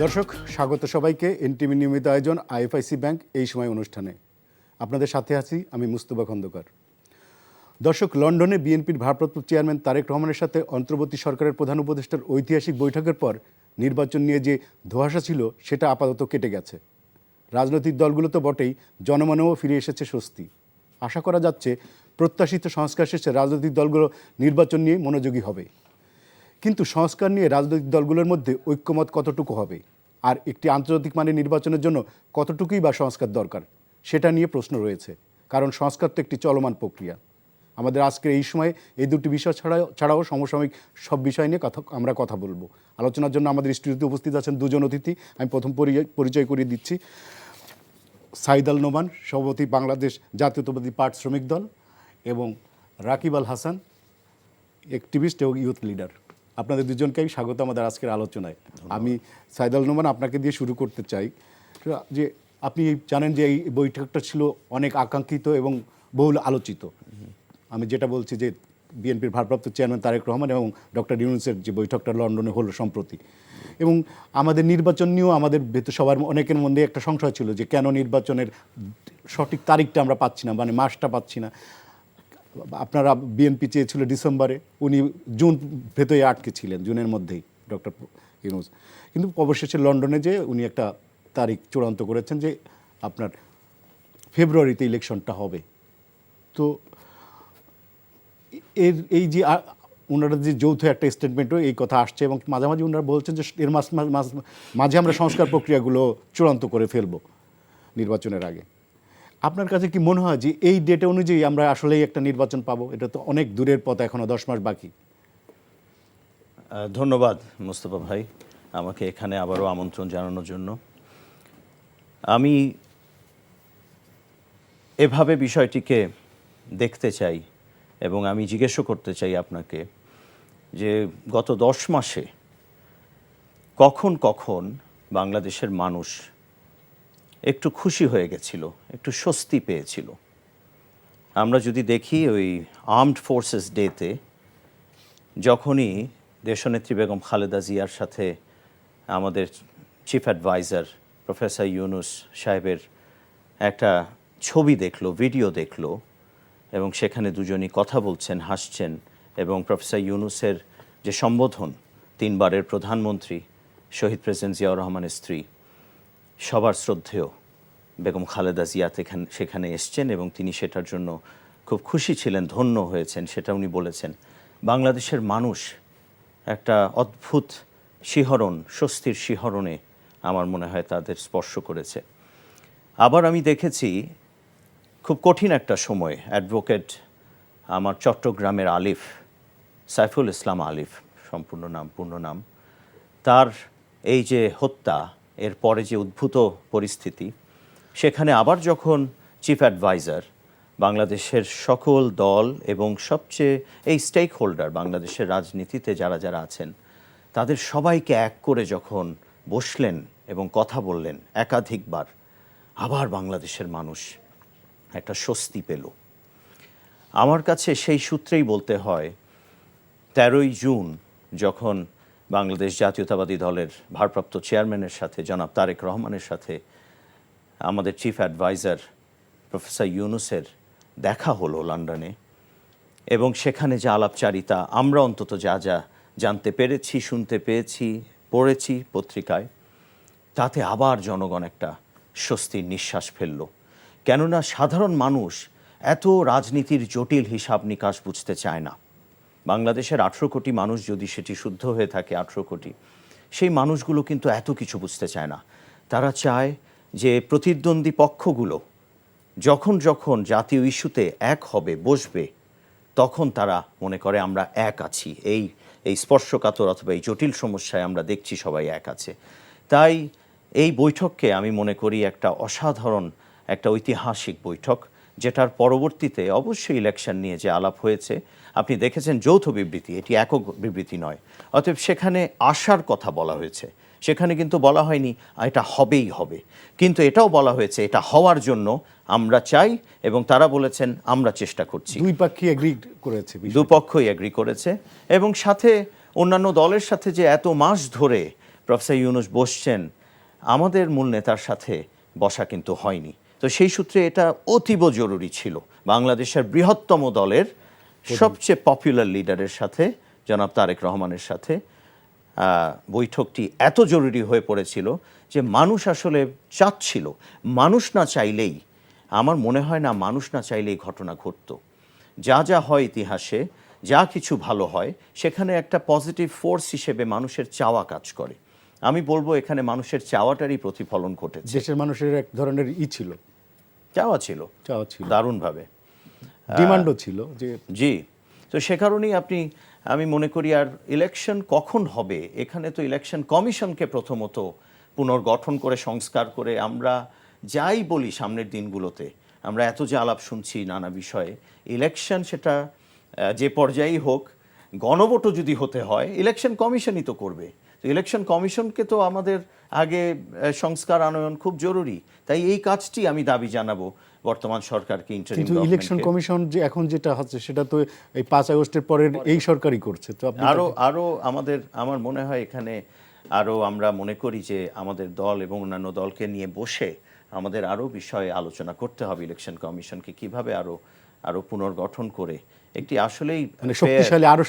দর্শক, স্বাগত সবাইকে এনটিভি নিয়মিত আয়োজন আইএফআইসি ব্যাংক এই সময় অনুষ্ঠানে। আপনাদের সাথে আছি আমি মুস্তফা খন্দকার। দর্শক, লন্ডনে বিএনপির ভারপ্রাপ্ত চেয়ারম্যান তারেক রহমানের সাথে অন্তর্বর্তী সরকারের প্রধান উপদেষ্টার ঐতিহাসিক বৈঠকের পর নির্বাচন নিয়ে যে ধোঁয়াশা ছিল সেটা আপাতত কেটে গেছে। রাজনৈতিক দলগুলো তো বটেই, জনমনেও ফিরে এসেছে স্বস্তি। আশা করা যাচ্ছে প্রত্যাশিত সংস্কার শেষে রাজনৈতিক দলগুলো নির্বাচন নিয়ে মনোযোগী হবে। কিন্তু সংস্কার নিয়ে রাজনৈতিক দলগুলোর মধ্যে ঐক্যমত কতটুকু হবে, আর একটি আন্তর্জাতিক মানের নির্বাচনের জন্য কতটুকুই বা সংস্কার দরকার, সেটা নিয়ে প্রশ্ন রয়েছে। কারণ সংস্কার তো একটি চলমান প্রক্রিয়া। আমাদের আজকের এই সময়ে এই দুটি বিষয় ছাড়াও সমসাময়িক সব বিষয় নিয়ে আমরা কথা বলবো। আলোচনার জন্য আমাদের স্টুডিওতে উপস্থিত আছেন দুজন অতিথি। আমি প্রথম পরিচয় করিয়ে দিচ্ছি। সাইদ আল নোমান, সভাপতি বাংলাদেশ জাতীয়তাবাদী পাট শ্রমিক দল, এবং রাকিব আল হাসান, অ্যাক্টিভিস্ট এবং ইউথ লিডার। আপনাদের দুজনকেই স্বাগত আমাদের আজকের আলোচনায়। আমি সাইদ আল নোমান আপনাকে দিয়ে শুরু করতে চাই যে আপনি জানেন যে এই বৈঠকটা ছিল অনেক আকাঙ্ক্ষিত এবং বহুল আলোচিত। আমি যেটা বলছি যে বিএনপির ভারপ্রাপ্ত চেয়ারম্যান তারেক রহমান এবং ডক্টর ইউনূসের যে বৈঠকটা লন্ডনে হলো সম্প্রতি, এবং আমাদের নির্বাচন নিয়েও আমাদের ভেতর সবার অনেকের মধ্যে একটা সংশয় ছিল যে কেন নির্বাচনের সঠিক তারিখটা আমরা পাচ্ছি না, মানে মাসটা পাচ্ছি না। আপনারা বিএনপি চেয়েছিল ডিসেম্বরে, উনি জুন ভেতরে আটকে ছিলেন, জুনের মধ্যেই ডক্টর ইউনূস। কিন্তু অবশেষে লন্ডনে যে উনি একটা তারিখ চূড়ান্ত করেছেন যে আপনার ফেব্রুয়ারিতে ইলেকশনটা হবে। তো এই যে ওনারা যে যৌথ একটা স্টেটমেন্টও এই কথা আসছে, এবং মাঝামাঝি ওনারা বলছেন যে এর মাঝে আমরা সংস্কার প্রক্রিয়াগুলো চূড়ান্ত করে ফেলব নির্বাচনের আগে। আপনার কাছে কি মনে হয় যে এই ডেট অনুযায়ী আমরা আসলেই একটা নির্বাচন পাবো? এটা তো অনেক দূরের পথ, এখনও 10 মাস বাকি। ধন্যবাদ মুস্তফা ভাই আমাকে এখানে আবারও আমন্ত্রণ জানানোর জন্য। আমি এভাবে বিষয়টিকে দেখতে চাই এবং আমি জিজ্ঞেসও করতে চাই আপনাকে যে গত 10 মাসে কখন কখন বাংলাদেশের মানুষ একটু খুশি হয়ে গেছিল, একটু স্বস্তি পেয়েছিল। আমরা যদি দেখি ওই আর্মড ফোর্সেস ডেতে যখনই দেশনেত্রী বেগম খালেদা জিয়ার সাথে আমাদের চিফ অ্যাডভাইজার প্রফেসর ইউনূস সাহেবের একটা ছবি দেখলো, ভিডিও দেখলো, এবং সেখানে দুজনই কথা বলছেন, হাসছেন, এবং প্রফেসর ইউনূসের যে সম্বোধন, 3 বারের প্রধানমন্ত্রী, শহীদ প্রেসিডেন্ট জিয়াউর রহমানের স্ত্রী, সবার শ্রদ্ধেয় বেগম খালেদা জিয়া সেখানে এসছেন এবং তিনি সেটার জন্য খুব খুশি ছিলেন, ধন্য হয়েছেন, সেটা উনি বলেছেন। বাংলাদেশের মানুষ একটা অদ্ভুত শিহরণ, স্বস্তির শিহরণে আমার মনে হয় তাদের স্পর্শ করেছে। আবার আমি দেখেছি খুব কঠিন একটা সময় অ্যাডভোকেট আমার চট্টগ্রামের আলিফ, সাইফুল ইসলাম আলিফ পূর্ণ নাম, তার এই যে হত্যা, এর পরে যে উদ্ভূত পরিস্থিতি, সেখানে আবার যখন চিফ অ্যাডভাইজার বাংলাদেশের সকল দল এবং সবচেয়ে এই স্টেক হোল্ডার বাংলাদেশের রাজনীতিতে যারা যারা আছেন তাদের সবাইকে এক করে যখন বসলেন এবং কথা বললেন একাধিকবার, আবার বাংলাদেশের মানুষ একটা স্বস্তি পেল। আমার কাছে সেই সূত্রেই বলতে হয় 13ই জুন যখন বাংলাদেশ জাতীয়তাবাদী দলের ভারপ্রাপ্ত চেয়ারম্যানের সাথে জনাব তারেক রহমানের সাথে আমাদের চিফ অ্যাডভাইজার প্রফেসর ইউনূসের দেখা হলো লন্ডনে, এবং সেখানে যে আলাপচারিতা আমরা অন্তত যা যা জানতে পেরেছি, শুনতে পেয়েছি, পড়েছি পত্রিকায়, তাতে আবার জনগণ একটা স্বস্তির নিঃশ্বাস ফেলল। কেননা সাধারণ মানুষ এত রাজনীতির জটিল হিসাব নিকাশ বুঝতে চায় না। বাংলাদেশের 18 কোটি মানুষ যদি সেটি শুদ্ধ হয়ে থাকে, 18 কোটি, সেই মানুষগুলো কিন্তু এত কিছু বুঝতে চায় না। তারা চায় যে প্রতিদ্বন্দ্বী পক্ষগুলো যখন যখন জাতীয় ইস্যুতে এক হবে, বসবে, তখন তারা মনে করে আমরা এক আছি, এই স্পর্শকাতর অথবা এই জটিল সমস্যায় আমরা দেখছি সবাই এক আছে। তাই এই বৈঠককে আমি মনে করি একটা অসাধারণ, একটা ঐতিহাসিক বৈঠক, যেটার পরবর্তীতে অবশ্যই ইলেকশন নিয়ে যে আলাপ হয়েছে, আপনি দেখেছেন যৌথ বিবৃতি, এটি একক বিবৃতি নয়। অতএব সেখানে আশার কথা বলা হয়েছে, সেখানে কিন্তু বলা হয়নি এটা হবেই হবে, কিন্তু এটাও বলা হয়েছে এটা হওয়ার জন্য আমরা চাই, এবং তারা বলেছেন আমরা চেষ্টা করছি। দুই পক্ষই এগ্রি করেছে, এবং সাথে অন্যান্য দলের সাথে যে এত মাস ধরে প্রফেসর ইউনূস বসছেন, আমাদের মূল নেতার সাথে বসা কিন্তু হয়নি। তো সেই সূত্রে এটা অতীব জরুরি ছিল বাংলাদেশের বৃহত্তম দলের সবচেয়ে পপুলার লিডারের সাথে, জনাব তারেক রহমানের সাথে বৈঠকটি এত জরুরি হয়ে পড়েছিল যে মানুষ আসলে চাচ্ছিল। মানুষ না চাইলেই, আমার মনে হয় না মানুষ না চাইলেই ঘটনা ঘটতো। যা যা হয় ইতিহাসে, যা কিছু ভালো হয় সেখানে একটা পজিটিভ ফোর্স হিসেবে মানুষের চাওয়া কাজ করে। আমি বলবো এখানে মানুষের চাওয়াটারই প্রতিফলন ঘটেছে। দেশের মানুষের এক ধরনের ছিল, চাওয়া ছিল দারুণভাবে, ডিমান্ডও ছিল যে জি। তো সে কারণেই আমি মনে করি, আর ইলেকশন কখন হবে, এখানে তো ইলেকশন কমিশনকে প্রথমত পুনর্গঠন করে সংস্কার করে, আমরা যাই বলি সামনের দিনগুলোতে, আমরা এত যে আলাপ শুনছি নানা বিষয়ে, ইলেকশন সেটা যে পর্যায়েই হোক, গণভোটও যদি হতে হয় ইলেকশন কমিশনই তো করবে। তো ইলেকশন কমিশনকে তো আমাদের আগে সংস্কার আনয়ন খুব জরুরি। তাই এই কাজটি আমি দাবি জানাবো বর্তমান সরকারকে, ইন্টারিম কিন্তু গভর্নমেন্টকে। ইলেকশন কমিশন যে এখন যেটা হচ্ছে সেটা তো এই 5 আগস্টের পরের এই সরকারই করছে। তো আপনি আরো আমার মনে হয় এখানে আরো আমরা মনে করি যে আমাদের দল এবং অন্যান্য দলকে নিয়ে বসে আমাদের আরো বিষয়ে আলোচনা করতে হবে। ইলেকশন কমিশনকে কিভাবে আরো পুনর্গঠন করে একটি আসলেই মানে শক্তিশালী, আরো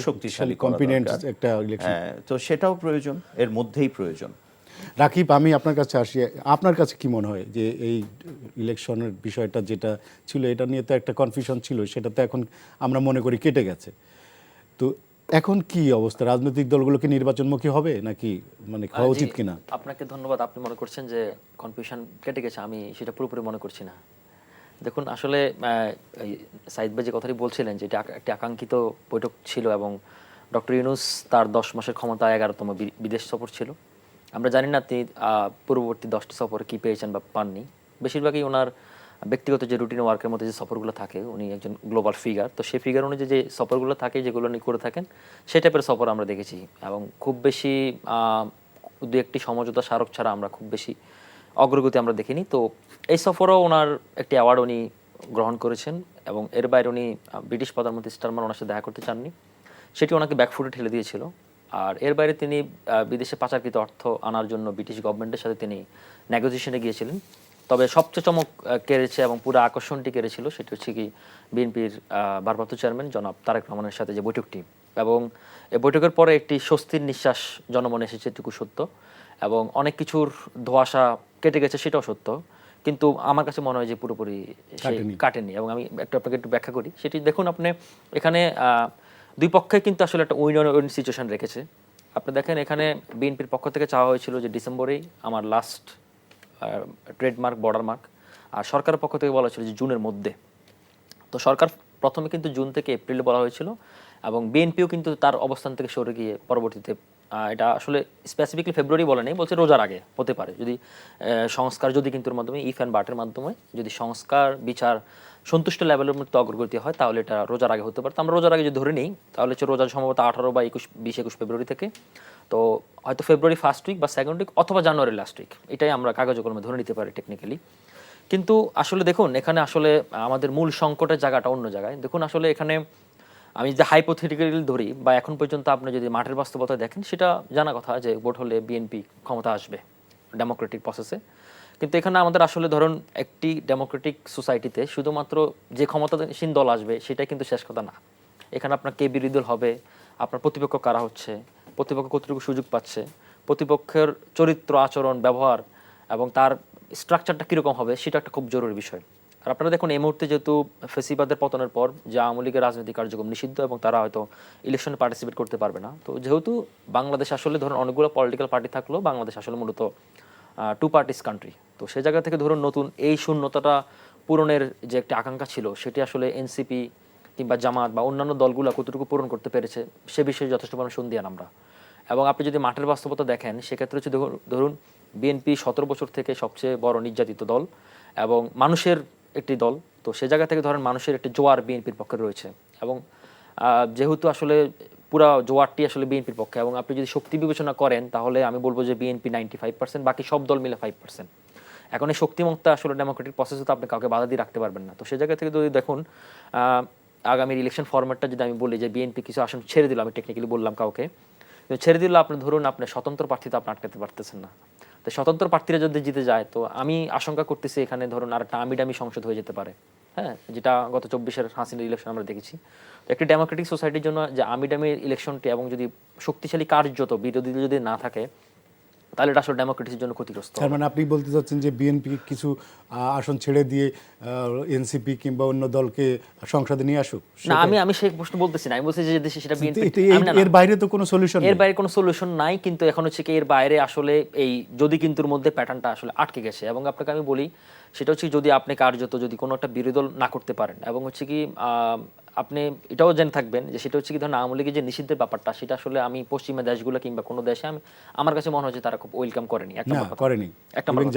শক্তিশালী করা কম্পিনেন্ট দরকার। একটা ইলেকশন। হ্যাঁ, তো সেটাও প্রয়োজন, এর মধ্যেই প্রয়োজন। রাকিব, আমি আপনার কাছে আসি। আপনার কাছে কি মনে হয় যে এই ইলেকশনের বিষয়টা যেটা ছিল, এটা নিয়ে তো একটা কনফিউশন ছিল, সেটা তো এখন আমরা মনে করি কেটে গেছে। তো এখন কি অবস্থা? রাজনৈতিক দলগুলো কি নির্বাচনমুখী হবে নাকি মানে হওয়া উচিত কিনা? আপনাকে ধন্যবাদ। আপনি মনে করছেন যে কনফিউশন কেটে গেছে, আমি সেটা পুরোপুরি মনে করছি না। দেখুন, আসলে সাইদ ভাই যে কথাটি বলছিলেন যে এটা একটি আকাঙ্ক্ষিত বৈঠক ছিল এবং ডক্টর ইউনূস তার 10 মাসের ক্ষমতা 11তম বিদেশ সফর ছিল। আমরা জানি না তিনি পূর্ববর্তী 10টি সফরে কী পেয়েছেন বা পাননি। বেশিরভাগই ওনার ব্যক্তিগত যে রুটিন ওয়ার্কের মধ্যে যে সফরগুলো থাকে, উনি একজন গ্লোবাল ফিগার, তো সেই ফিগার অনুযায়ী যে সফরগুলো থাকে, যেগুলো উনি করে থাকেন, সেই টাইপের সফর আমরা দেখেছি। এবং খুব বেশি দু একটি সমঝোতা স্মারক ছাড়া আমরা খুব বেশি অগ্রগতি আমরা দেখিনি। তো এই সফরও ওনার একটি অ্যাওয়ার্ড উনি গ্রহণ করেছেন এবং এর বাইরে উনি ব্রিটিশ প্রধানমন্ত্রী স্টারমার ওনার সাথে দেখা করতে চাননি, সেটি ওনাকে ব্যাকফুটে ঠেলে দিয়েছিল। আর এর বাইরে তিনি বিদেশে পাচারকৃত অর্থ আনার জন্য ব্রিটিশ গভর্নমেন্টের সাথে তিনি নেগোসিয়েশনে গিয়েছিলেন। তবে সবচেয়ে চমক কেড়েছে এবং পুরো আকর্ষণটি কেড়েছিল সেটি হচ্ছে কি বিএনপির ভারপ্রাপ্ত চেয়ারম্যান জনাব তারেক রহমানের সাথে যে বৈঠকটি, এবং এই বৈঠকের পরে একটি স্বস্তির নিঃশ্বাস জনমনে এসেছে, এটুকু সত্য। এবং অনেক কিছুর ধোঁয়াশা কেটে গেছে, সেটাও সত্য। কিন্তু আমার কাছে মনে হয় যে পুরোপুরি কাটেনি। এবং আমি আপনাকে একটু ব্যাখ্যা করি সেটি। দেখুন, আপনি এখানে দুই পক্ষে কিন্তু আসলে একটা উইন সিচুয়েশন রেখেছে। আপনি দেখেন, এখানে বিএনপির পক্ষ থেকে চাওয়া হয়েছিল যে ডিসেম্বরেই আমার লাস্ট ট্রেডমার্ক, বর্ডার মার্ক, আর সরকারের পক্ষ থেকে বলা হয়েছিল যে জুনের মধ্যে। তো সরকার প্রথমে কিন্তু জুন থেকে এপ্রিলে বলা হয়েছিল এবং বিএনপিও কিন্তু তার অবস্থান থেকে সরে গিয়ে পরবর্তীতে এটা আসলে স্পেসিফিকলি ফেব্রুয়ারি বলে নেই, বলছে রোজার আগে হতে পারে, যদি সংস্কার, যদি কিন্তু মাধ্যমে ইফ অ্যান্ড বাটের মাধ্যমে যদি সংস্কার বিচার সন্তুষ্ট লেভেলের মধ্যে অগ্রগতি হয় তাহলে এটা রোজার আগে হতে পারে। তো আমরা রোজার আগে যদি ধরে নিই তাহলে হচ্ছে রোজার সম্ভবত 18 বা 20-21 ফেব্রুয়ারি থেকে। তো হয়তো ফেব্রুয়ারি ফার্স্ট উইক বা সেকেন্ড উইক অথবা জানুয়ারি লাস্ট উইক, এটাই আমরা কাগজে কলমে ধরে নিতে পারি টেকনিক্যালি। কিন্তু আসলে দেখুন, এখানে আসলে আমাদের মূল সংকটের জায়গাটা অন্য জায়গায়। দেখুন, আসলে এখানে আমি যদি হাইপোথেটিক্যালি ধরি বা এখন পর্যন্ত আপনি যদি মাঠের বাস্তবতা দেখেন, সেটা জানা কথা যে ভোট হলে বিএনপি ক্ষমতা আসবে ডেমোক্রেটিক প্রসেসে। কিন্তু এখানে আমাদের আসলে ধরুন একটি ডেমোক্রেটিক সোসাইটিতে শুধুমাত্র যে ক্ষমতাসীন দল আসবে সেটাই কিন্তু শেষ কথা না। এখানে আপনার কে বিরোধী দল হবে, আপনার প্রতিপক্ষ কারা হচ্ছে, প্রতিপক্ষ কতটুকু সুযোগ পাচ্ছে, প্রতিপক্ষের চরিত্র, আচরণ, ব্যবহার এবং তার স্ট্রাকচারটা কীরকম হবে, সেটা একটা খুব জরুরি বিষয়। আর আপনারা দেখুন, এই মুহূর্তে যেহেতু ফেসিবাদের পতনের পর যে আওয়ামী লীগের রাজনৈতিক কার্যক্রম নিষিদ্ধ এবং তারা হয়তো ইলেকশনে পার্টিসিপেট করতে পারবে না। তো যেহেতু বাংলাদেশ আসলে ধরুন অনেকগুলো পলিটিক্যাল পার্টি থাকলেও বাংলাদেশ আসলে মূলত টু পার্টিস কান্ট্রি। তো সেই জায়গা থেকে ধরুন নতুন এই শূন্যতাটা পূরণের যে একটা আকাঙ্ক্ষা ছিল, সেটি আসলে এনসিপি কিংবা জামাত বা অন্যান্য দলগুলো কতটুকু পূরণ করতে পেরেছে সে বিষয়ে যথেষ্ট পরিমাণে সন্দিহান আমরা। এবং আপনি যদি মাঠের বাস্তবতা দেখেন, সেক্ষেত্রে হচ্ছে ধরুন বিএনপি 17 বছর থেকে সবচেয়ে বড় নির্যাতিত দল এবং মানুষের একটি দল। তো সে জায়গা থেকে ধরেন মানুষের একটি জোয়ার বিএনপির পক্ষে রয়েছে এবং যেহেতু আসলে পুরা জোয়ারটি আসলে বিএনপির পক্ষে, এবং আপনি যদি শক্তি বিবেচনা করেন তাহলে আমি বলবো যে বিএনপি 95%, বাকি সব দল মিলে 5%। এখন এই শক্তিমত্তা আসলে ডেমোক্রেটিক প্রসেসে তো আপনি কাউকে বাধা দিয়ে রাখতে পারবেন না। তো সে জায়গা থেকে যদি দেখুন আগামীর ইলেকশন ফরম্যাটটা যদি আমি বলি যে বিএনপি কিছু আসন ছেড়ে দিল, আমি টেকনিক্যালি বললাম কাউকে, কিন্তু ছেড়ে দিলে আপনি ধরুন আপনি স্বতন্ত্র প্রার্থী তো আপনি আটকাতে পারতেছেন না। তো স্বতন্ত্র প্রার্থীরা যদি জিতে যায় তো আমি আশঙ্কা করতেছি এখানে ধরুন আর একটা আমিডামি সংসদ হয়ে যেতে পারে, হ্যাঁ, যেটা গত 24-এর হাসিনার ইলেকশন আমরা দেখেছি। তো একটি ডেমোক্রেটিক সোসাইটির জন্য যে আমিডামি ইলেকশনটি এবং যদি শক্তিশালী কার্যত বিরোধী যদি না থাকে তাহলে এটা আসলে ডেমোক্রেটির জন্য ক্ষতিগ্রস্ত তার মানে আপনি বলতে চাচ্ছেন যে বিএনপি কিছু আসন ছেড়ে দিয়ে এনসিপি কিংবা অন্য দলকে সংসদে নিয়ে আসুক? না, আমি সেই প্রশ্ন বলতেছি না, আমি বলছি যে দেশে সেটা বিএনপি, এর বাইরে তো কোনো সলিউশন এর বাইরে কোনো সলিউশন নাই। কিন্তু এখন হচ্ছে কি এর বাইরে আসলে এই যদি কিন্তুর মধ্যে প্যাটার্নটা আসলে আটকে গেছে। এবং আপনাকে আমি বলি সেটা হচ্ছে যদি আপনি কার্যত যদি কোনো একটা বিরোধী দল না করতে পারেন এবং হচ্ছে কি আপনি এটাও জেনে থাকবেন যে সেটা হচ্ছে কি ধরুন আওয়ামী লীগের যে নিষিদ্ধের ব্যাপারটা সেটা আসলে আমি পশ্চিমা দেশগুলো কিংবা কোনো দেশে আমার কাছে মনে হচ্ছে তারা খুব ওয়েলকাম করেনি। করেনি,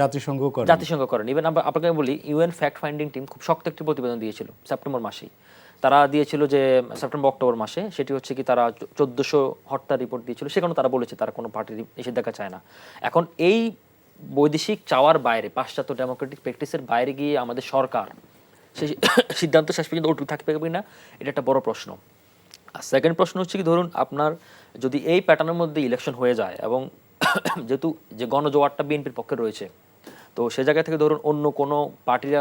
জাতিসংঘ করেনি। ইভেন আপনাকে আমি বলি ইউএন ফ্যাক্ট ফাইন্ডিং টিম খুব শক্ত একটি প্রতিবেদন দিয়েছিল সেপ্টেম্বর মাসেই। তারা দিয়েছিল যে সেপ্টেম্বর অক্টোবর মাসে, সেটি হচ্ছে কি তারা 1400 হত্যা রিপোর্ট দিয়েছিল। সেখানে তারা বলেছে তারা কোনো পার্টির নিষেধাজ্ঞা চায় না। এখন এই বৈদেশিক চাওয়ার বাইরে, পাশ্চাত্য ডেমোক্রেটিক প্র্যাকটিসের বাইরে গিয়ে আমাদের সরকার সেই সিদ্ধান্ত শেষ পর্যন্ত অটুট থাকবে না, এটা একটা বড় প্রশ্ন। আর সেকেন্ড প্রশ্ন হচ্ছে কি ধরুন আপনার যদি এই প্যাটার্নের মধ্যে ইলেকশন হয়ে যায় এবং যেহেতু যে গণজোয়ারটা বিএনপির পক্ষে রয়েছে, তো সে জায়গা থেকে ধরুন অন্য কোনো পার্টিরা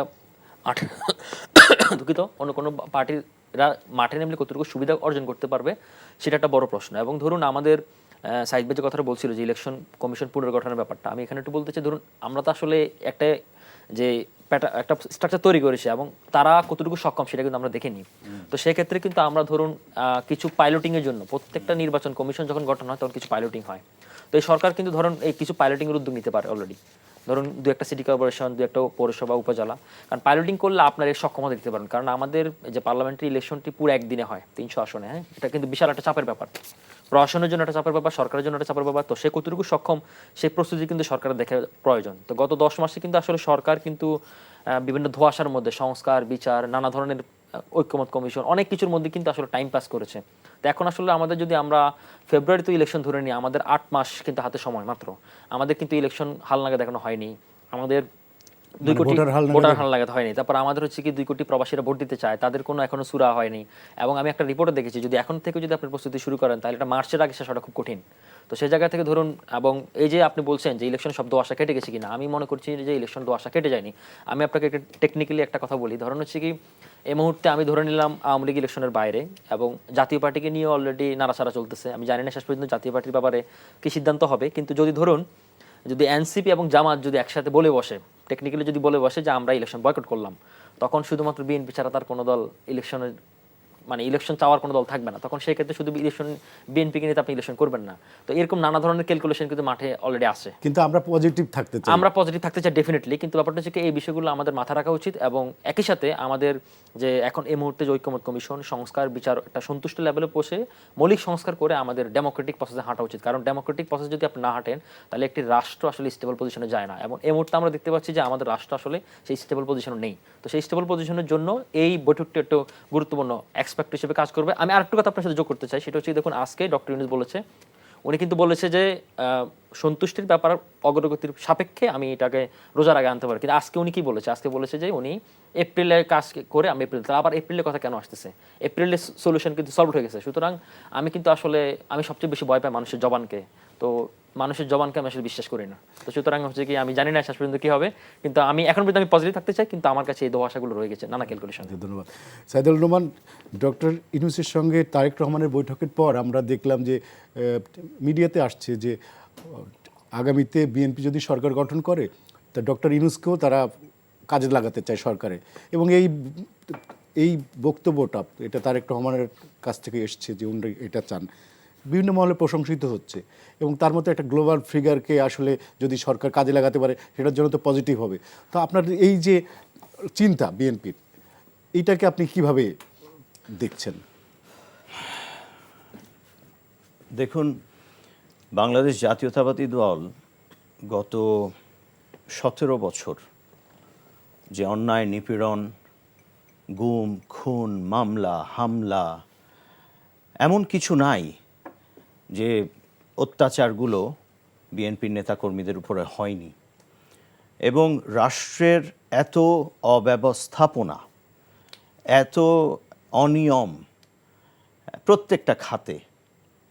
দুঃখিত অন্য কোনো পার্টিরা মাঠে নেমলে কতটুকু সুবিধা অর্জন করতে পারবে সেটা একটা বড় প্রশ্ন। এবং ধরুন আমাদের সাইদ ভাই যে কথাটা বলছিল যে ইলেকশন কমিশন পুনর্গঠনের ব্যাপারটা, আমি এখানে একটু বলতে চাই ধরুন আমরা তো আসলে একটা স্ট্রাকচার তৈরি করেছি এবং তারা কতটুকু সক্ষম সেটা কিন্তু আমরা দেখিনি। তো সেক্ষেত্রে কিন্তু আমরা ধরুন কিছু পাইলটিং এর জন্য প্রত্যেকটা নির্বাচন কমিশন যখন গঠন হয় তখন কিছু পাইলটিং হয়। তো এই সরকার কিন্তু ধরুন এই কিছু পাইলটিং এর উদ্যোগ নিতে পারে অলরেডি, ধরুন দু একটা সিটি কর্পোরেশন, দু একটা পৌরসভা, উপজেলা। কারণ পাইলটিং করলে আপনার এর সক্ষমতা দিতে পারেন। কারণ আমাদের যে পার্লামেন্টারি ইলেকশনটি পুরো একদিনে হয় 300 আসনে, হ্যাঁ, এটা কিন্তু বিশাল একটা চাপের ব্যাপার, প্রশাসনের জন্য একটা চাপের ব্যাপার, সরকারের জন্য একটা চাপের ব্যাপার। তো সে কতটুকু সক্ষম সেই প্রস্তুতি কিন্তু সরকারের দেখা প্রয়োজন। তো গত 10 মাসে কিন্তু আসলে সরকার কিন্তু বিভিন্ন ধোঁয়াশার মধ্যে সংস্কার, বিচার, নানা ধরনের ঐক্যমত কমিশন, অনেক কিছুর মধ্যে কিন্তু আসলে টাইম পাস করেছে। তো এখন আসলে আমাদের যদি আমরা ফেব্রুয়ারিতে ইলেকশন ধরে নিই, আমাদের 8 মাস কিন্তু হাতে সময় মাত্র। আমাদের কিন্তু ইলেকশন হালনাগাদ দেখানো হয়নি, আমাদের 2 কোটি ভোটার হালনাগাদ হয়নি। তারপর আমাদের হচ্ছে কি 2 কোটি প্রবাসীরা ভোট দিতে চায়, তাদের কোনো এখনো সুরা হয়নি। এবং আমি একটা রিপোর্টে দেখেছি যদি এখন থেকে যদি আপনি প্রস্তুতি শুরু করেন তাহলে এটা মার্চের আগে শেষ হওয়াটা খুব কঠিন। তো সেই জায়গা থেকে ধরুন, এবং এই যে আপনি বলছেন যে ইলেকশন শব্দ আশা কেটে গেছে কিনা, আমি মনে করছি যে ইলেকশন আশা কেটে যায়নি। আমি আপনাকে টেকনিক্যালি একটা কথা বলি, ধরুন হচ্ছে কি এই মুহূর্তে আমি ধরে নিলাম আওয়ামী লীগ ইলেকশনের বাইরে এবং জাতীয় পার্টিকে নিয়ে অলরেডি নাড়াচাড়া চলতেছে। আমি জানি না শেষ পর্যন্ত জাতীয় পার্টির ব্যাপারে কি সিদ্ধান্ত হবে, কিন্তু যদি ধরুন যদি এনসিপি এবং জামাত যদি একসাথে বলে বসে, টেকনিক্যালি যদি বলে বসে যে আমরা ইলেকশন বয়কট করলাম, তখন শুধুমাত্র বিএনপি ছাড়া তার কোনো দল ইলেকশনের ইলেকশন চাওয়ার কোনো দল থাকবে না। তখন সেই ক্ষেত্রে শুধু ইলেকশন বিএনপিকে নিয়ে আপনি ইলেকশন করবেন না। তো এরকম নানা ধরনের ক্যালকুলেশন কিন্তু মাঠে অলরেডি আছে। কিন্তু আমরা পজিটিভ থাকতে চাই ডেফিনেটলি। কিন্তু ব্যাপারটা হচ্ছে এই বিষয়গুলো আমাদের মাথা রাখা উচিত এবং একই সাথে আমাদের যে এখন এই মুহূর্তে যে ঐক্যমত কমিশন সংস্কার বিচার একটা সন্তুষ্ট লেভেলে পৌঁছে মৌলিক সংস্কার করে আমাদের ডেমোক্রেটিক প্রসেসে হাঁটা উচিত। কারণ ডেমোক্রেটিক প্রসেস যদি আপনি না হাঁটেন তাহলে একটি রাষ্ট্র আসলে স্টেবল পজিশনে যায় না। এবং এই মুহূর্তে আমরা দেখতে পাচ্ছি যে আমাদের রাষ্ট্র আসলে সেই স্টেবল পজিশনে নেই। তো সেই স্টেবল পজিশনের জন্য এই বৈঠকটি একটু গুরুত্বপূর্ণ এক্সপেক্ট হিসেবে কাজ করবে। আমি আরেকটু কথা আপনার সাথে যোগ করতে চাই, সেটা হচ্ছে দেখুন আজকে ডক্টর ইউনূস বলেছে, উনি কিন্তু বলেছে যে সন্তুষ্টির ব্যাপার অগ্রগতির সাপেক্ষে আমি এটাকে রোজার আগে আনতে পারি। কিন্তু আজকে উনি কি বলেছে, আজকে বলেছে যে উনি এপ্রিলে কাজ করে আমি এপ্রিল, আবার এপ্রিলের কথা কেন আসতেছে? এপ্রিলের সলিউশন কিন্তু সলভ হয়ে গেছে। সুতরাং আমি কিন্তু আসলে আমি সবচেয়ে বেশি ভয় পাই মানুষের জবানকে। তো মানুষের জবানকে আমি আসলে বিশ্বাস করি না। তো সুতরাং হচ্ছে কি আমি জানি না শেষ পর্যন্ত কি হবে, কিন্তু আমি এখন পর্যন্ত আমি পজিটিভ থাকতে চাই। কিন্তু আমার কাছে এই দোয়াশাগুলো রয়ে গেছে নানা ক্যালকুলেশন। ধন্যবাদ সাইদুল রহমান। ডক্টর ইউনূসের সঙ্গে তারেক রহমানের বৈঠকের পর আমরা দেখলাম যে মিডিয়াতে আসছে যে আগামীতে বিএনপি যদি সরকার গঠন করে তা ডক্টর ইউনূসকেও তারা কাজে লাগাতে চায় সরকারে। এবং এই বক্তব্যটা এটা তারেক রহমানের কাছ থেকে এসছে যে উনি এটা চান, বিভিন্ন মহলে প্রশংসিত হচ্ছে। এবং তার মতো একটা গ্লোবাল ফিগারকে আসলে যদি সরকার কাজে লাগাতে পারে সেটার জন্য তো পজিটিভ হবে। তো আপনার এই যে চিন্তা বিএনপির, এইটাকে আপনি কিভাবে দেখছেন? দেখুন, বাংলাদেশ জাতীয়তাবাদী দল গত 17 বছর যে অন্যায়, নিপীড়ন, গুম, খুন, মামলা, হামলা, এমন কিছু নাই যে অত্যাচারগুলো বিএনপির নেতাকর্মীদের উপরে হয়নি। এবং রাষ্ট্রের এত অব্যবস্থাপনা, এত অনিয়ম প্রত্যেকটা খাতে,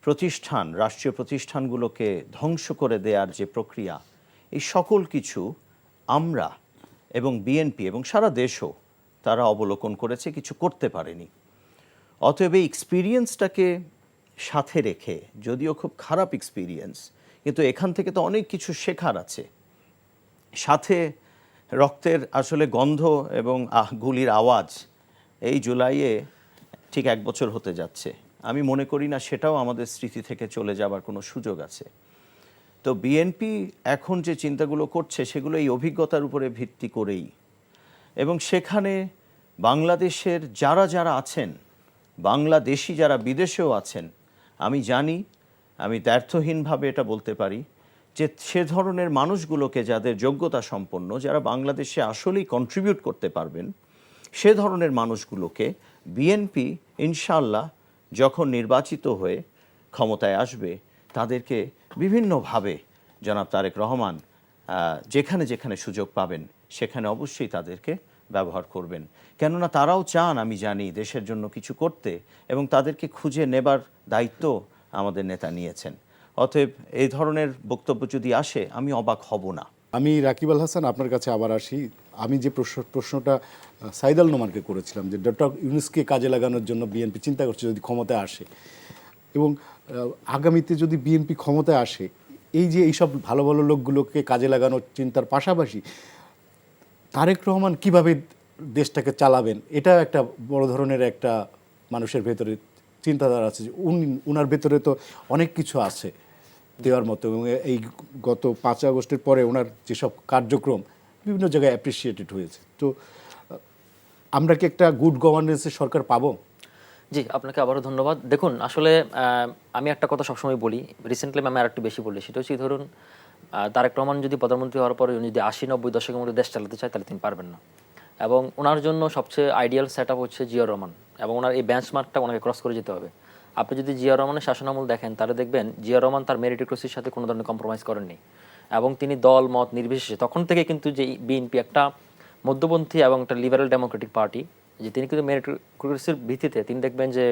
প্রতিষ্ঠান, রাষ্ট্রীয় প্রতিষ্ঠানগুলোকে ধ্বংস করে দেওয়ার যে প্রক্রিয়া, এই সকল কিছু আমরা এবং বিএনপি এবং সারা দেশও তারা অবলোকন করেছে, কিছু করতে পারেনি। অতএব এই এক্সপিরিয়েন্সটাকে সাথে রেখে, যদিও খুব খারাপ এক্সপিরিয়েন্স, কিন্তু এখান থেকে তো অনেক কিছু শেখার আছে। সাথে রক্তের আসলে গন্ধ এবং গুলির আওয়াজ এই জুলাইয়ে ঠিক 1 বছর হতে যাচ্ছে। আমি মনে করি না সেটাও আমাদের স্মৃতি থেকে চলে যাবার কোনো সুযোগ আছে। তো বিএনপি এখন যে চিন্তাগুলো করছে সেগুলো এই অভিজ্ঞতার উপরে ভিত্তি করেই, এবং সেখানে বাংলাদেশের যারা যারা আছেন, বাংলাদেশি যারা বিদেশেও আছেন, আমি জানি, আমি দ্ব্যর্থহীনভাবে এটা বলতে পারি যে সে ধরনের মানুষগুলোকে, যাদের যোগ্যতা সম্পন্ন, যারা বাংলাদেশে আসলেই কন্ট্রিবিউট করতে পারবেন, সে ধরনের মানুষগুলোকে বিএনপি ইনশাআল্লাহ যখন নির্বাচিত হয়ে ক্ষমতায় আসবে, তাদেরকে বিভিন্নভাবে জনাব তারেক রহমান যেখানে যেখানে সুযোগ পাবেন সেখানে অবশ্যই তাদেরকে ব্যবহার করবেন। কেননা তারাও চান, আমি জানি, দেশের জন্য কিছু করতে, এবং তাদেরকে খুঁজে নেবার দায়িত্ব আমাদের নেতা নিয়েছেন। অতএব এই ধরনের বক্তব্য যদি আসে আমি অবাক হব না। আমি রাকিব আল হাসান, আপনার কাছে আবার আসি। আমি যে প্রশ্নটা সাইদ আল নোমানকে করেছিলাম যে ডক্টর ইউনূসকে কাজে লাগানোর জন্য বিএনপি চিন্তা করছে যদি ক্ষমতায় আসে, এবং আগামীতে যদি বিএনপি ক্ষমতায় আসে, এই যে এইসব ভালো ভালো লোকগুলোকে কাজে লাগানোর চিন্তার পাশাপাশি তারেক রহমান কিভাবে দেশটাকে চালাবেন, এটা একটা বড় ধরনের একটা মানুষের ভেতরে চিন্তাধারা আছে যে উনার ভেতরে তো অনেক কিছু আছে দেওয়ার মতো, এবং এই গত 5 আগস্টের পরে ওনার যেসব কার্যক্রম বিভিন্ন জায়গায় অ্যাপ্রিসিয়েটেড হয়েছে। তো আমরা কি একটা গুড গভর্নেন্সের সরকার পাবো? জি, আপনাকে আবারও ধন্যবাদ। দেখুন, আসলে আমি একটা কথা সবসময় বলি, রিসেন্টলি আমি আর একটু বেশি বলি, সেটা হচ্ছে ধরুন তারেক রহমান যদি প্রধানমন্ত্রী হওয়ার পরে উনি যদি 80-90 দশকের মধ্যে দেশ চালাতে চায়, তাহলে তিনি পারবেন না। এবং ওনার জন্য সবচেয়ে আইডিয়াল সেট আপ হচ্ছে জিয়াউর রহমান, এবং ওনার এই বেঞ্চমার্কটা ওনাকে ক্রস করে যেতে হবে। আপনি যদি জিয়াউর রহমানের শাসনামল দেখেন, তাহলে দেখবেন জিয়াউর রহমান তার মেরিটোক্রেসির সাথে কোনো ধরনের কম্প্রোমাইজ করেননি, এবং তিনি দল মত নির্বিশেষে তখন থেকে কিন্তু যে বিএনপি একটা মধ্যপন্থী এবং একটা লিবারেল ডেমোক্রেটিক পার্টি, যে তিনি কিন্তু মেরিটোক্রেসির ভিত্তিতে তিনি দেখবেন যে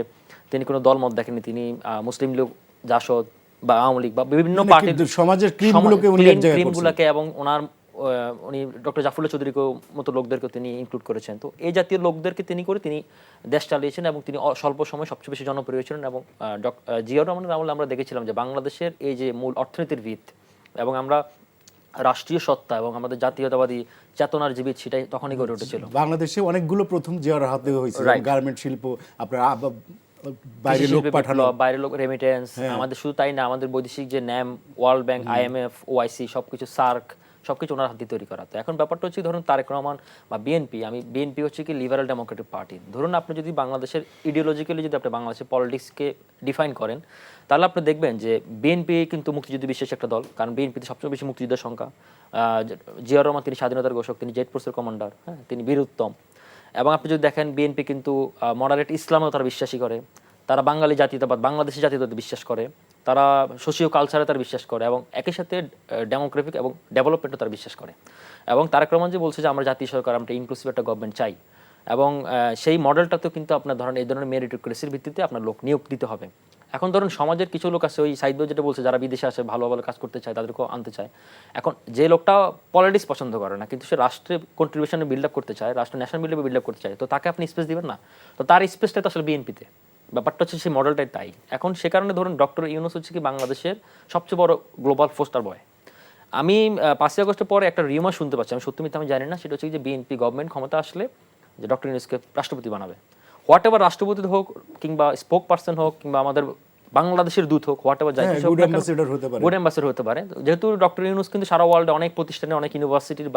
তিনি কোনো দল মত দেখেননি। তিনি মুসলিম লীগ, জাসদ বা আওয়ামী লীগ বা বিভিন্ন পার্টির সমাজের ক্রিমগুলোকে এবং ওনার উনি ডক্টর জাফরুল্লাহ চৌধুরীকেও মতো লোকদেরকে তিনি ইনক্লুড করেছেন। তো এই জাতীয় লোকদেরকে তিনি করে তিনি দেশ চালিয়েছেন, এবং তিনি স্বল্প সময় সবচেয়ে বেশি জনপ্রিয় ছিলেন। এবং জিয়াউর রহমানের আমলে আমরা দেখেছিলাম যে বাংলাদেশের এই যে মূল অর্থনীতির ভিত এবং আমরা রাষ্ট্রীয় সত্তা এবং আমাদের জাতীয়তাবাদী চেতনার জীবিত, সেটাই তখনই গড়ে উঠেছিল। বাংলাদেশে অনেকগুলো প্রথম জিয়ার হাতে হয়েছিল, গার্মেন্ট শিল্প, আপনার বাইরে লোক পাঠানো, বাইরে লোক রেমিটেন্স, আমাদের শুধু তাই না, আমাদের বৈদেশিক যে NAM, world bank, IMF, OIC সবকিছু, সার্ক সবকিছু ওনার হাতে তৈরি করা। তো এখন ব্যাপারটা হচ্ছে ধরুন তারেক রহমান বা বিএনপি হচ্ছে কি লিবারাল ডেমোক্রেটিক পার্টি। ধরুন আপনি যদি বাংলাদেশের ইডিওলজিক্যালি যদি আপনি বাংলাদেশের পলিটিক্সকে ডিফাইন করেন, তাহলে আপনি দেখবেন যে বিএনপি কিন্তু মুক্তিযুদ্ধ বিশেষ একটা দল, কারণ বিএনপিতে সবচেয়ে বেশি মুক্তিযুদ্ধের সংখ্যা। জিয়াউর রহমান তিনি স্বাধীনতার ঘোষক, তিনি জেড ফোর্সের কমান্ডার, হ্যাঁ, তিনি বীর উত্তম। এবং আপনি যদি দেখেন বিএনপি কিন্তু মডারেট ইসলামেও তারা বিশ্বাসী করে, তারা বাঙালি জাতীয়তাবাদ, বাংলাদেশি জাতীয়তাবাদ বিশ্বাস করে, তারা সোশিও কালচারে তারা বিশ্বাস করে, এবং একই সাথে ডেমোগ্রাফিক এবং ডেভেলপমেন্টও তারা বিশ্বাস করে। এবং তারেক রহমান যে বলছে যে আমরা জাতীয় সরকার, আমরা ইনক্লুসিভ একটা গভর্নমেন্ট চাই, এবং সেই মডেলটাতেও কিন্তু আপনার ধরেন এই ধরনের মেরিটোক্রেসির ভিত্তিতে আপনার লোক নিয়োগ দিতে হবে। এখন ধরুন সমাজের কিছু লোক আছে, ওই সাইদ ভাই যেটা বলছে, যারা বিদেশে আসে ভালো ভালো কাজ করতে চায়, তাদেরকেও আনতে চায়। এখন যে লোকটা পলিটিক্স পছন্দ করে না, কিন্তু সে রাষ্ট্রে কন্ট্রিবিউশনে বিল্ড আপ করতে চায়, রাষ্ট্র ন্যাশনাল বিল্ড আপ করতে চায়, তো তাকে আপনি স্পেস দিবেন না। তো তার স্পেসটা তো আসলে বিএনপিতে, ব্যাপারটা হচ্ছে সেই মডেলটাই তাই। এখন সে কারণে ধরুন ডক্টর ইউনূস হচ্ছে কি বাংলাদেশের সবচেয়ে বড় গ্লোবাল পোস্টার বয়। আমি 5 আগস্টের পরে একটা রিউমার শুনতে পাচ্ছি, আমি সত্যি মিথ্যা আমি জানি না, সেটা হচ্ছে যে বিএনপি গভর্নমেন্ট ক্ষমতা আসলে যে ডক্টর ইউনূসকে রাষ্ট্রপতি বানাবে। হোয়াট এভার, রাষ্ট্রপতি হোক কিংবা স্পোক পার্সন হোক কিংবা আমাদের বাংলাদেশের দূত হোক, হোয়াট এভার, গুড অ্যাম্বাসেডর হতে পারে। যেহেতু ডক্টর ইউনূস কিন্তু সারা ওয়ার্ল্ডে অনেক প্রতিষ্ঠানে, অনেক ইউনিভার্সিটির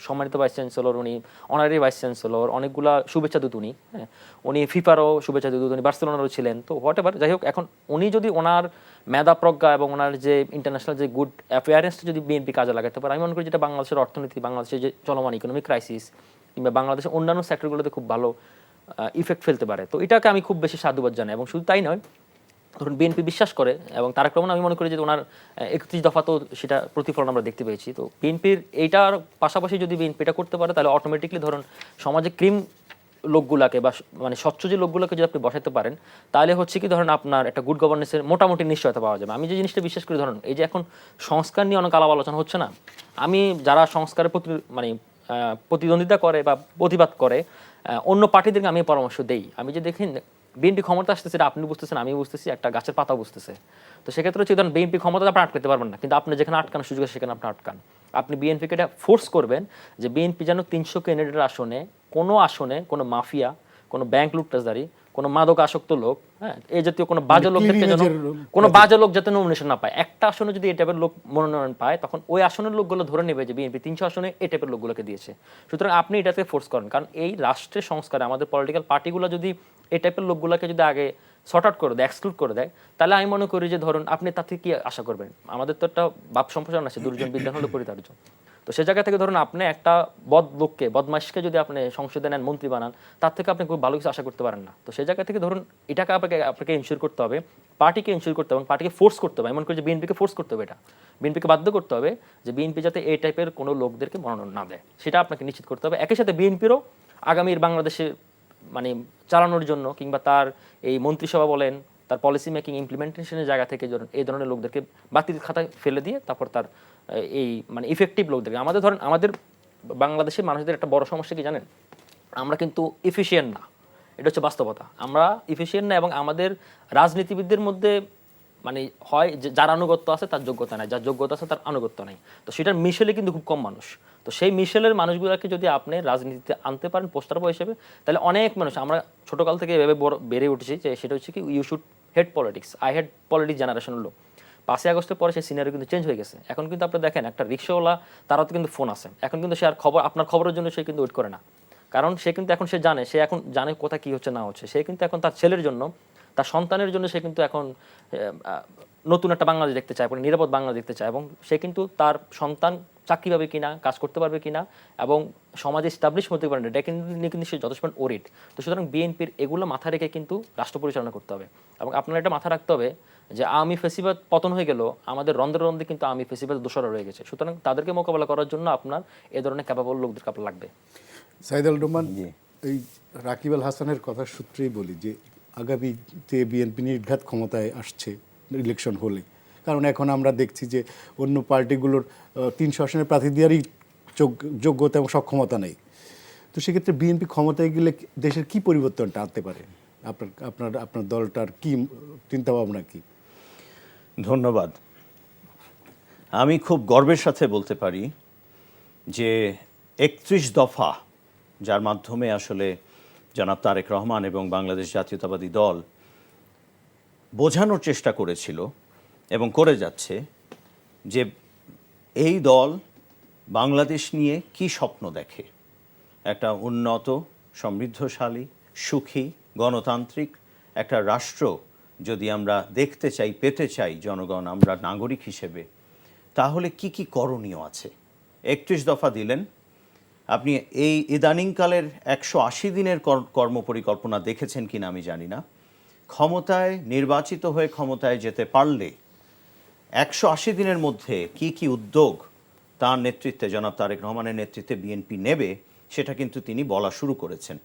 সম্মানিত ভাইস চ্যান্সেলর, উনি অনারারি ভাইস চ্যান্সেলর, অনেকগুলা শুভেচ্ছা দূত উনি, হ্যাঁ, উনি ফিফারও শুভেচ্ছা দূত, উনি বার্সেলোনারও ছিলেন। তো হোয়াট এভার, যাই হোক, এখন উনি যদি ওনার মেধা প্রজ্ঞা এবং ওনার যে ইন্টারন্যাশনাল যে গুড অ্যাফেয়ারেন্সটা যদি বিএনপি কাজে লাগাতে পারে, আমি মনে করি যেটা বাংলাদেশের অর্থনীতি, বাংলাদেশের যে চলমান ইকোনমিক ক্রাইসিস কিংবা বাংলাদেশের অন্যান্য সেক্টরগুলোতে খুব ভালো ইফেক্ট ফেলতে পারে। তো এটাকে আমি খুব বেশি সাধুবাদ জানাই। এবং শুধু তাই নয়, ধরুন বিএনপি বিশ্বাস করে, এবং তারেক রহমান আমি মনে করি যে ওনার 31 দফা তো সেটা প্রতিফলন আমরা দেখতে পেয়েছি। তো বিএনপির এইটার পাশাপাশি যদি বিএনপি এটা করতে পারে, তাহলে অটোমেটিকলি ধরুন সমাজে ক্রিম লোকগুলাকে বা মানে স্বচ্ছ যে লোকগুলোকে যদি আপনি বসাতে পারেন, তাহলে হচ্ছে কি ধরেন আপনার একটা গুড গভর্নেন্সের মোটামুটি নিশ্চয়তা পাওয়া যাবে। আমি যে জিনিসটা বিশ্বাস করি, ধরুন এই যে এখন সংস্কার নিয়ে অনেক আলাপ আলোচনা হচ্ছে না, আমি যারা সংস্কারের প্রতি মানে প্রতিদ্বন্দ্বিতা করে বা প্রতিবাদ করে অন্য পার্টিদেরকে আমি পরামর্শ দেই। আমি যে দেখি বিএনপি ক্ষমতা আসতেছে, এটা আপনি বুঝতেছেন, আমি বুঝতেছি, একটা গাছের পাতা বুঝতেছে। তো সেক্ষেত্রে হচ্ছে ধরুন বিএনপি ক্ষমতা আপনি আটকাতে পারবেন না, কিন্তু আপনি যেখানে আটকানোর সুযোগ আছে সেখানে আপনি আটকান। আপনি বিএনপিকে এটা ফোর্স করবেন যে বিএনপি যেন 300 ক্যান্ডিডেটের আসনে কোনো মাফিয়া, কোনো ব্যাংক লুটতরাজদারি, কোনো মাদক আসক্ত লোক, হ্যাঁ, এই জাতীয় কোনো বাজে লোকদেরকে যেন কোনো বাজে লোক যাতে নমিনেশন না পায়। একটা আসনে যদি এই টাইপের লোক মনোনয়ন পায়, তখন ওই আসনের লোকগুলো ধরে নেবে যে বিএনপি 300 আসনে এই টাইপের লোকগুলোকে দিয়েছে। সুতরাং আপনি এটাতে ফোর্স করেন, কারণ এই রাষ্ট্রের সংস্কারে আমাদের পলিটিক্যাল পার্টিগুলো যদি এই টাইপের লোকগুলোকে যদি আগে শর্ট আউট করে দেয়, এক্সক্লুড করে দেয়, তাহলে আমি মনে করি যে ধরুন আপনি তার থেকে কি আশা করবেন? আমাদের তো একটা বাপ সম্প্রসারণ আছে, দুর্জন বিজ্ঞান হলো পরিতার্য। তো সে জায়গা থেকে ধরুন আপনি একটা বদমাইশকে যদি আপনি সংসদে নেন, মন্ত্রী বানান, তার থেকে আপনি খুব ভালো কিছু আশা করতে পারেন না। তো সেই জায়গা থেকে ধরুন এটাকে আপনাকে ইনশিওর করতে হবে, পার্টিকে ইনশিওর করতে হবে, পার্টিকে ফোর্স করতে হবে। এমন করে যে বিএনপিকে ফোর্স করতে হবে, এটা বিএনপিকে বাধ্য করতে হবে যে বিএনপি যাতে এই টাইপের কোনো লোকদেরকে মনোনয়ন না দেয়, সেটা আপনাকে নিশ্চিত করতে হবে। একই সাথে বিএনপিরও আগামীর বাংলাদেশে মানে চালানোর জন্য, কিংবা তার এই মন্ত্রিসভা বলেন, তার পলিসি মেকিং ইমপ্লিমেন্টেশনের জায়গা থেকে এই ধরনের লোকদেরকে বাতিল খাতায় ফেলে দিয়ে তারপর তার এই মানে ইফেক্টিভ লোকদেরকে, আমাদের বাংলাদেশের মানুষদের একটা বড় সমস্যা কি জানেন? আমরা কিন্তু এফিশিয়েন্ট না, এটা হচ্ছে বাস্তবতা। আমরা এফিশিয়েন্ট না, এবং আমাদের রাজনীতিবিদদের মধ্যে মানে হয় যে যার আনুগত্য আছে তার যোগ্যতা নাই, যার যোগ্যতা আছে তার আনুগত্য নাই। তো সেটার মিশেলে কিন্তু খুব কম মানুষ। তো সেই মিশেলের মানুষগুলোকে যদি আপনি রাজনীতিতে আনতে পারেন পোস্টার বয় হিসেবে, তাহলে অনেক মানুষ, আমরা ছোটকাল থেকে এভাবে বেড়ে উঠেছি যে সেটা হচ্ছে কি you should hate politics, I hate politics জেনারেশনের লোক। 5ই আগস্টের পরে সেই সিনারি কিন্তু চেঞ্জ হয়ে গেছে। এখন কিন্তু আপনি দেখেন একটা রিক্সাওয়ালা, তারও তো কিন্তু ফোন আছে, এখন কিন্তু সে আর আপনার খবরের জন্য সে কিন্তু ওয়েট করে না, কারণ সে কিন্তু এখন সে এখন জানে কোথায় কি হচ্ছে না হচ্ছে। সে কিন্তু এখন তার ছেলের জন্য, তার সন্তানের জন্য সে কিন্তু এখন নতুন একটা বাংলাদেশ দেখতে চায়, নিরাপদ বাংলাদেশ দেখতে চায়, এবং সে কিন্তু তার সন্তান চাকরি পাবে কিনা, কাজ করতে পারবে কিনা, এবং সমাজে স্টাবলিশ হতে পারে না, এটা কিন্তু সে যথেষ্ট ওরিড। তো সুতরাং বিএনপির এগুলো মাথা রেখে কিন্তু রাষ্ট্র পরিচালনা করতে হবে। এবং আপনার এটা মাথা রাখতে হবে যে আওয়ামী ফেসিবাদ পতন হয়ে গেল, আমাদের রন্ধ্রে রন্ধ্রে কিন্তু আওয়ামী ফেসিবাদ দোষরা রয়ে গেছে। সুতরাং তাদেরকে মোকাবেলা করার জন্য আপনার এ ধরনের ক্যাপাবল লোকদের আপনার লাগবে। সাইদ আল রহমান, এই রাকিব আল হাসানের কথার সূত্রেই বলি যে আগামীতে বিএনপি নির্ঘাত ক্ষমতায় আসছে ইলেকশন হলে, কারণ এখন আমরা দেখছি যে অন্য পার্টিগুলোর 300 আসনের প্রার্থী দেওয়ারই যোগ্যতা এবং সক্ষমতা নেই। তো সেক্ষেত্রে বিএনপি ক্ষমতায় গেলে দেশের কি পরিবর্তনটা আনতে পারে? আপনার দলটার কি চিন্তাভাবনা কি? ধন্যবাদ। আমি খুব গর্বের সাথে বলতে পারি যে 31 দফা, যার মাধ্যমে আসলে জনাব তারেক রহমান এবং বাংলাদেশ জাতীয়তাবাদী দল বোঝানোর চেষ্টা করেছিল এবং করে যাচ্ছে যে এই দল বাংলাদেশ নিয়ে কি স্বপ্ন দেখে। একটা উন্নত, সমৃদ্ধশালী, সুখী, গণতান্ত্রিক একটা রাষ্ট্র যদি আমরা দেখতে চাই, পেতে চাই জনগণ, আমরা নাগরিক হিসেবে, তাহলে কি কি করণীয় আছে। 31 দফা দিলেন। আপনি এই ইদানিংকালের 180 দিনের কর্মপরিকল্পনা দেখেছেন কিনা আমি জানি না। ক্ষমতায় নির্বাচিত হয়ে ক্ষমতায় যেতে পারলে 180 দিনের মধ্যে কি কি উদ্যোগ তার নেতৃত্বে, জনাব তারেক রহমানের নেতৃত্বে বিএনপি নেবে, সেটা কিন্তু তিনি বলা শুরু করেছেন।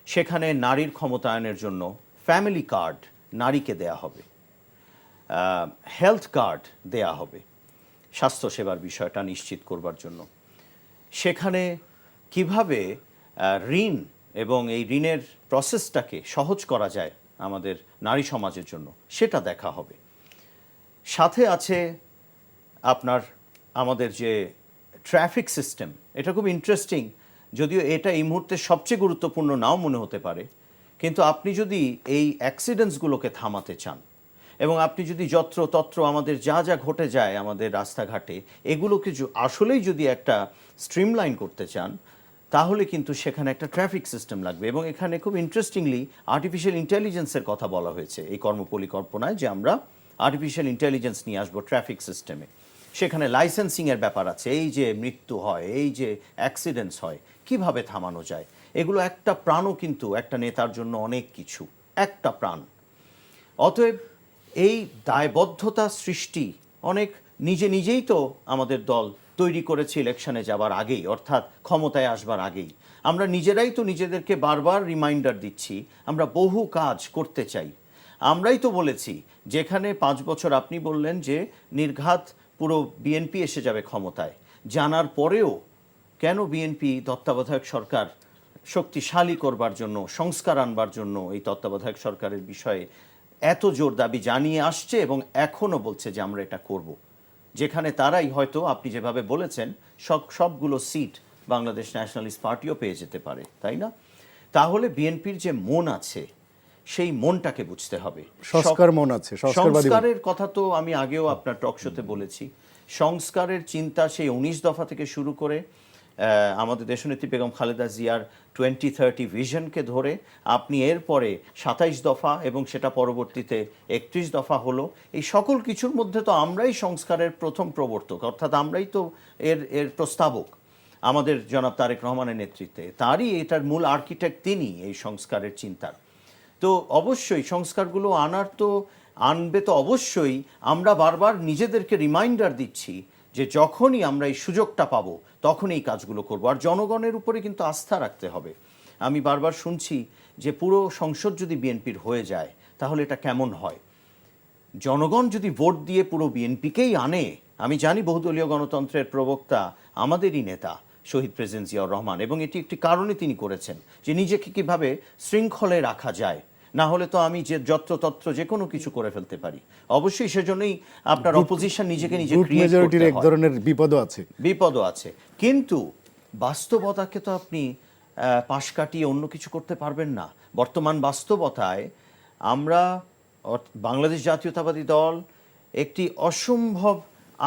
সেখানে নারীর ক্ষমতায়নের জন্য ফ্যামিলি কার্ড নারীকে দেয়া হবে, হেলথ কার্ড দেয়া হবে স্বাস্থ্যসেবার বিষয়টা নিশ্চিত করবার জন্য। সেখানে কিভাবে ঋণ এবং এই ঋণের প্রসেসটাকে সহজ করা যায় আমাদের নারী সমাজের জন্য, সেটা দেখা হবে। সাথে আছে আপনার আমাদের যে ট্রাফিক সিস্টেম, এটা খুব ইন্টারেস্টিং, যদিও এটা এই মুহূর্তে সবচেয়ে গুরুত্বপূর্ণ নাও মনে হতে পারে, কিন্তু আপনি যদি এই অ্যাক্সিডেন্টসগুলোকে থামাতে চান এবং আপনি যদি যত্রতত্র আমাদের যা যা ঘটে যায় আমাদের রাস্তাঘাটে, এগুলোকে আসলেই যদি একটা স্ট্রিমলাইন করতে চান, তাহলে কিন্তু সেখানে একটা ট্রাফিক সিস্টেম লাগবে। এবং এখানে খুব ইন্টারেস্টিংলি আর্টিফিশিয়াল ইন্টেলিজেন্সের কথা বলা হয়েছে এই কর্মপরিকল্পনায়, যে আমরা আর্টিফিশিয়াল ইন্টেলিজেন্স নিয়ে আসবো ট্রাফিক সিস্টেমে। সেখানে লাইসেন্সিংয়ের ব্যাপার আছে, এই যে মৃত্যু হয়, এই যে অ্যাক্সিডেন্টস হয়, কিভাবে থামানো যায়। এগুলো একটা প্রাণও কিন্তু একটা নেতার জন্য অনেক কিছু, একটা প্রাণ। অতএব এই দায়বদ্ধতা সৃষ্টি অনেক নিজেই তো আমাদের দল তৈরি করেছি ইলেকশনে যাবার আগেই, অর্থাৎ ক্ষমতায় আসবার আগেই। আমরা নিজেরাই তো নিজেদেরকে বারবার রিমাইন্ডার দিচ্ছি আমরা বহু কাজ করতে চাই। আমরাই তো বলেছি, যেখানে 5 বছর আপনি বললেন যে নির্ঘাত পুরো বিএনপি এসে যাবে ক্ষমতায়, জানার পরেও কেন বিএনপি তত্ত্বাবধায়ক সরকার শক্তিশালী করবার জন্য, সংস্কার আনবার জন্য এই তত্ত্বাবধায়ক সরকারের বিষয়ে এত জোর দাবি জানিয়ে আসছে এবং এখনও বলছে যে আমরা এটা করব, যেখানে তারাই হয়তো আপনি যেভাবে বলেছেন সবগুলো সিট বাংলাদেশ ন্যাশনালিস্ট পার্টিও পেয়ে যেতে পারে, তাই না? তাহলে বিএনপির যে মন আছে সেই মনটাকে বুঝতে হবে। সংস্কার মন আছে, সংস্কারবাদী মন। সংস্কারের কথা তো আমি আগেও আপনার টক শোতে বলেছি। সংস্কারের চিন্তা সেই 19 দফা থেকে শুরু করে আমাদের দেশনেত্রী বেগম খালেদা জিয়ার 2030 ভিশনকে ধরে আপনি এরপরে 27 দফা এবং সেটা পরবর্তীতে 31 দফা হলো, এই সকল কিছুর মধ্যে তো আমরাই সংস্কারের প্রথম প্রবর্তক, অর্থাৎ আমরাই তো এর প্রস্তাবক। আমাদের জনাব তারেক রহমানের নেতৃত্বে, তারই এটার মূল আর্কিটেক্ট তিনি এই সংস্কারের চিন্তার। তো অবশ্যই সংস্কারগুলো আনবে তো অবশ্যই। আমরা বারবার নিজেদেরকে রিমাইন্ডার দিচ্ছি যে যখনই আমরা এই সুযোগটা পাবো তখন এই কাজগুলো করব, আর জনগণের উপরে কিন্তু আস্থা রাখতে হবে। আমি বারবার শুনছি যে পুরো সংসদ যদি বিএনপির হয়ে যায় তাহলে এটা কেমন হয়। জনগণ যদি ভোট দিয়ে পুরো বিএনপিকেই আনে, আমি জানি বহুদলীয় গণতন্ত্রের প্রবক্তা আমাদেরই নেতা শহীদ প্রেসিডেন্ট জিয়াউর রহমান, এবং এটি একটি কারণে তিনি করেছেন যে নিজেকে কিভাবে শৃঙ্খলে রাখা যায়, না হলে তো আমি যে যত্রতত্র যে কোনো কিছু করে ফেলতে পারি। অবশ্যই সেজন্যই আপনার অপোজিশন নিজেকে নিজে ক্রিয়েট করতে হয়। এক ধরনের বিপদও আছে। কিন্তু বাস্তবতাকে তো আপনি পাশ কাটিয়ে অন্য কিছু করতে পারবেন না। বর্তমান বাস্তবতায় আমরা বাংলাদেশ জাতীয়তাবাদী দল একটি অসম্ভব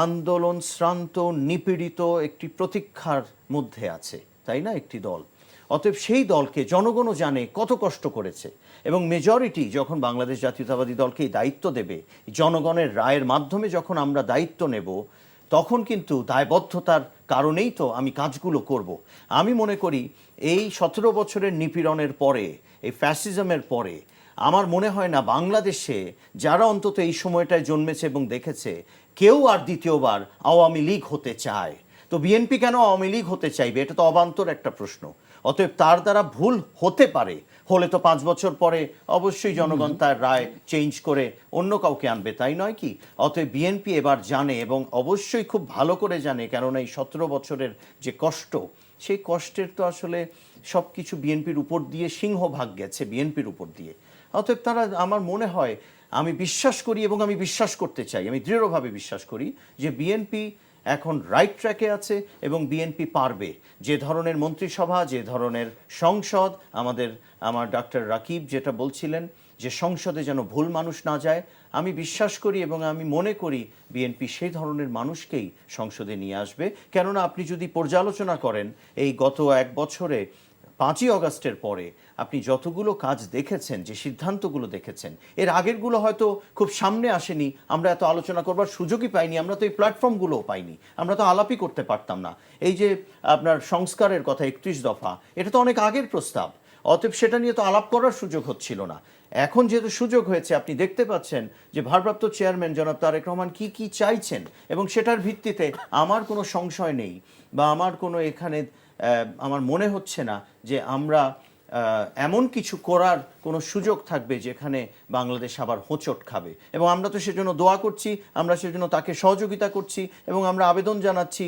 আন্দোলন শ্রান্ত নিপীড়িত একটি প্রতীক্ষার মধ্যে আছে, তাই না? একটি দল, অতএব সেই দলকে জনগণও জানে কত কষ্ট করেছে, এবং মেজরিটি যখন বাংলাদেশ জাতীয়তাবাদী দলকে এই দায়িত্ব দেবে, জনগণের রায়ের মাধ্যমে যখন আমরা দায়িত্ব নেব, তখন কিন্তু দায়বদ্ধতার কারণেই তো আমি কাজগুলো করব। আমি মনে করি এই 17 বছরের নিপীড়নের পরে, এই ফ্যাসিজমের পরে আমার মনে হয় না বাংলাদেশে যারা অন্তত এই সময়টায় জন্মেছে এবং দেখেছে, কেউ আর দ্বিতীয়বার আওয়ামী লীগ হতে চায়। তো বিএনপি কেন আওয়ামী লীগ হতে চাইবে? এটা তো অবান্তর একটা প্রশ্ন। অতএব তার দ্বারা ভুল হতে পারে, হলে তো 5 বছর পরে অবশ্যই জনগণ তার রায় চেঞ্জ করে অন্য কাউকে আনবে, তাই নয় কি? অতএব বিএনপি এবার জানে, এবং অবশ্যই খুব ভালো করে জানে, কেননা এই 17 বছরের যে কষ্ট, সেই কষ্টের তো আসলে সব কিছু বিএনপির উপর দিয়ে সিংহভাগ গেছে বিএনপির উপর দিয়ে। অতএব তারা, আমার মনে হয়, আমি বিশ্বাস করি এবং আমি বিশ্বাস করতে চাই, আমি দৃঢ়ভাবে বিশ্বাস করি যে বিএনপি এখন রাইট ট্র্যাকে আছে এবং বিএনপি পারবে। যে ধরনের মন্ত্রিসভা, যে ধরনের সংসদ, আমার ডাক্তার রাকিব যেটা বলছিলেন যে সংসদে যেন ভুল মানুষ না যায়, আমি বিশ্বাস করি এবং আমি মনে করি বিএনপি সেই ধরনের মানুষকেই সংসদে নিয়ে আসবে। কেননা আপনি যদি পর্যালোচনা করেন এই গত 1 বছরে 5ই অগাস্টের পরে আপনি যতগুলো কাজ দেখেছেন, যে সিদ্ধান্তগুলো দেখেছেন, এর আগেরগুলো হয়তো খুব সামনে আসেনি, আমরা এত আলোচনা করবার সুযোগই পাইনি, আমরা তো এই প্ল্যাটফর্মগুলোও পাইনি, আমরা তো আলাপই করতে পারতাম না। এই যে আপনার সংস্কারের কথা 31 দফা, এটা তো অনেক আগের প্রস্তাব, অতএব সেটা নিয়ে তো আলাপ করার সুযোগ হচ্ছিল না। এখন যেহেতু সুযোগ হয়েছে, আপনি দেখতে পাচ্ছেন যে ভারপ্রাপ্ত চেয়ারম্যান জনাব তারেক রহমান কি চাইছেন, এবং সেটার ভিত্তিতে আমার কোনো সংশয় নেই, বা আমার কোনো এখানে আমার মনে হচ্ছে না যে আমরা এমন কিছু করার কোনো সুযোগ থাকবে যেখানে বাংলাদেশ আবার হোঁচট খাবে। এবং আমরা তো সেজন্য দোয়া করছি, আমরা সেজন্য তাকে সহযোগিতা করছি, এবং আমরা আবেদন জানাচ্ছি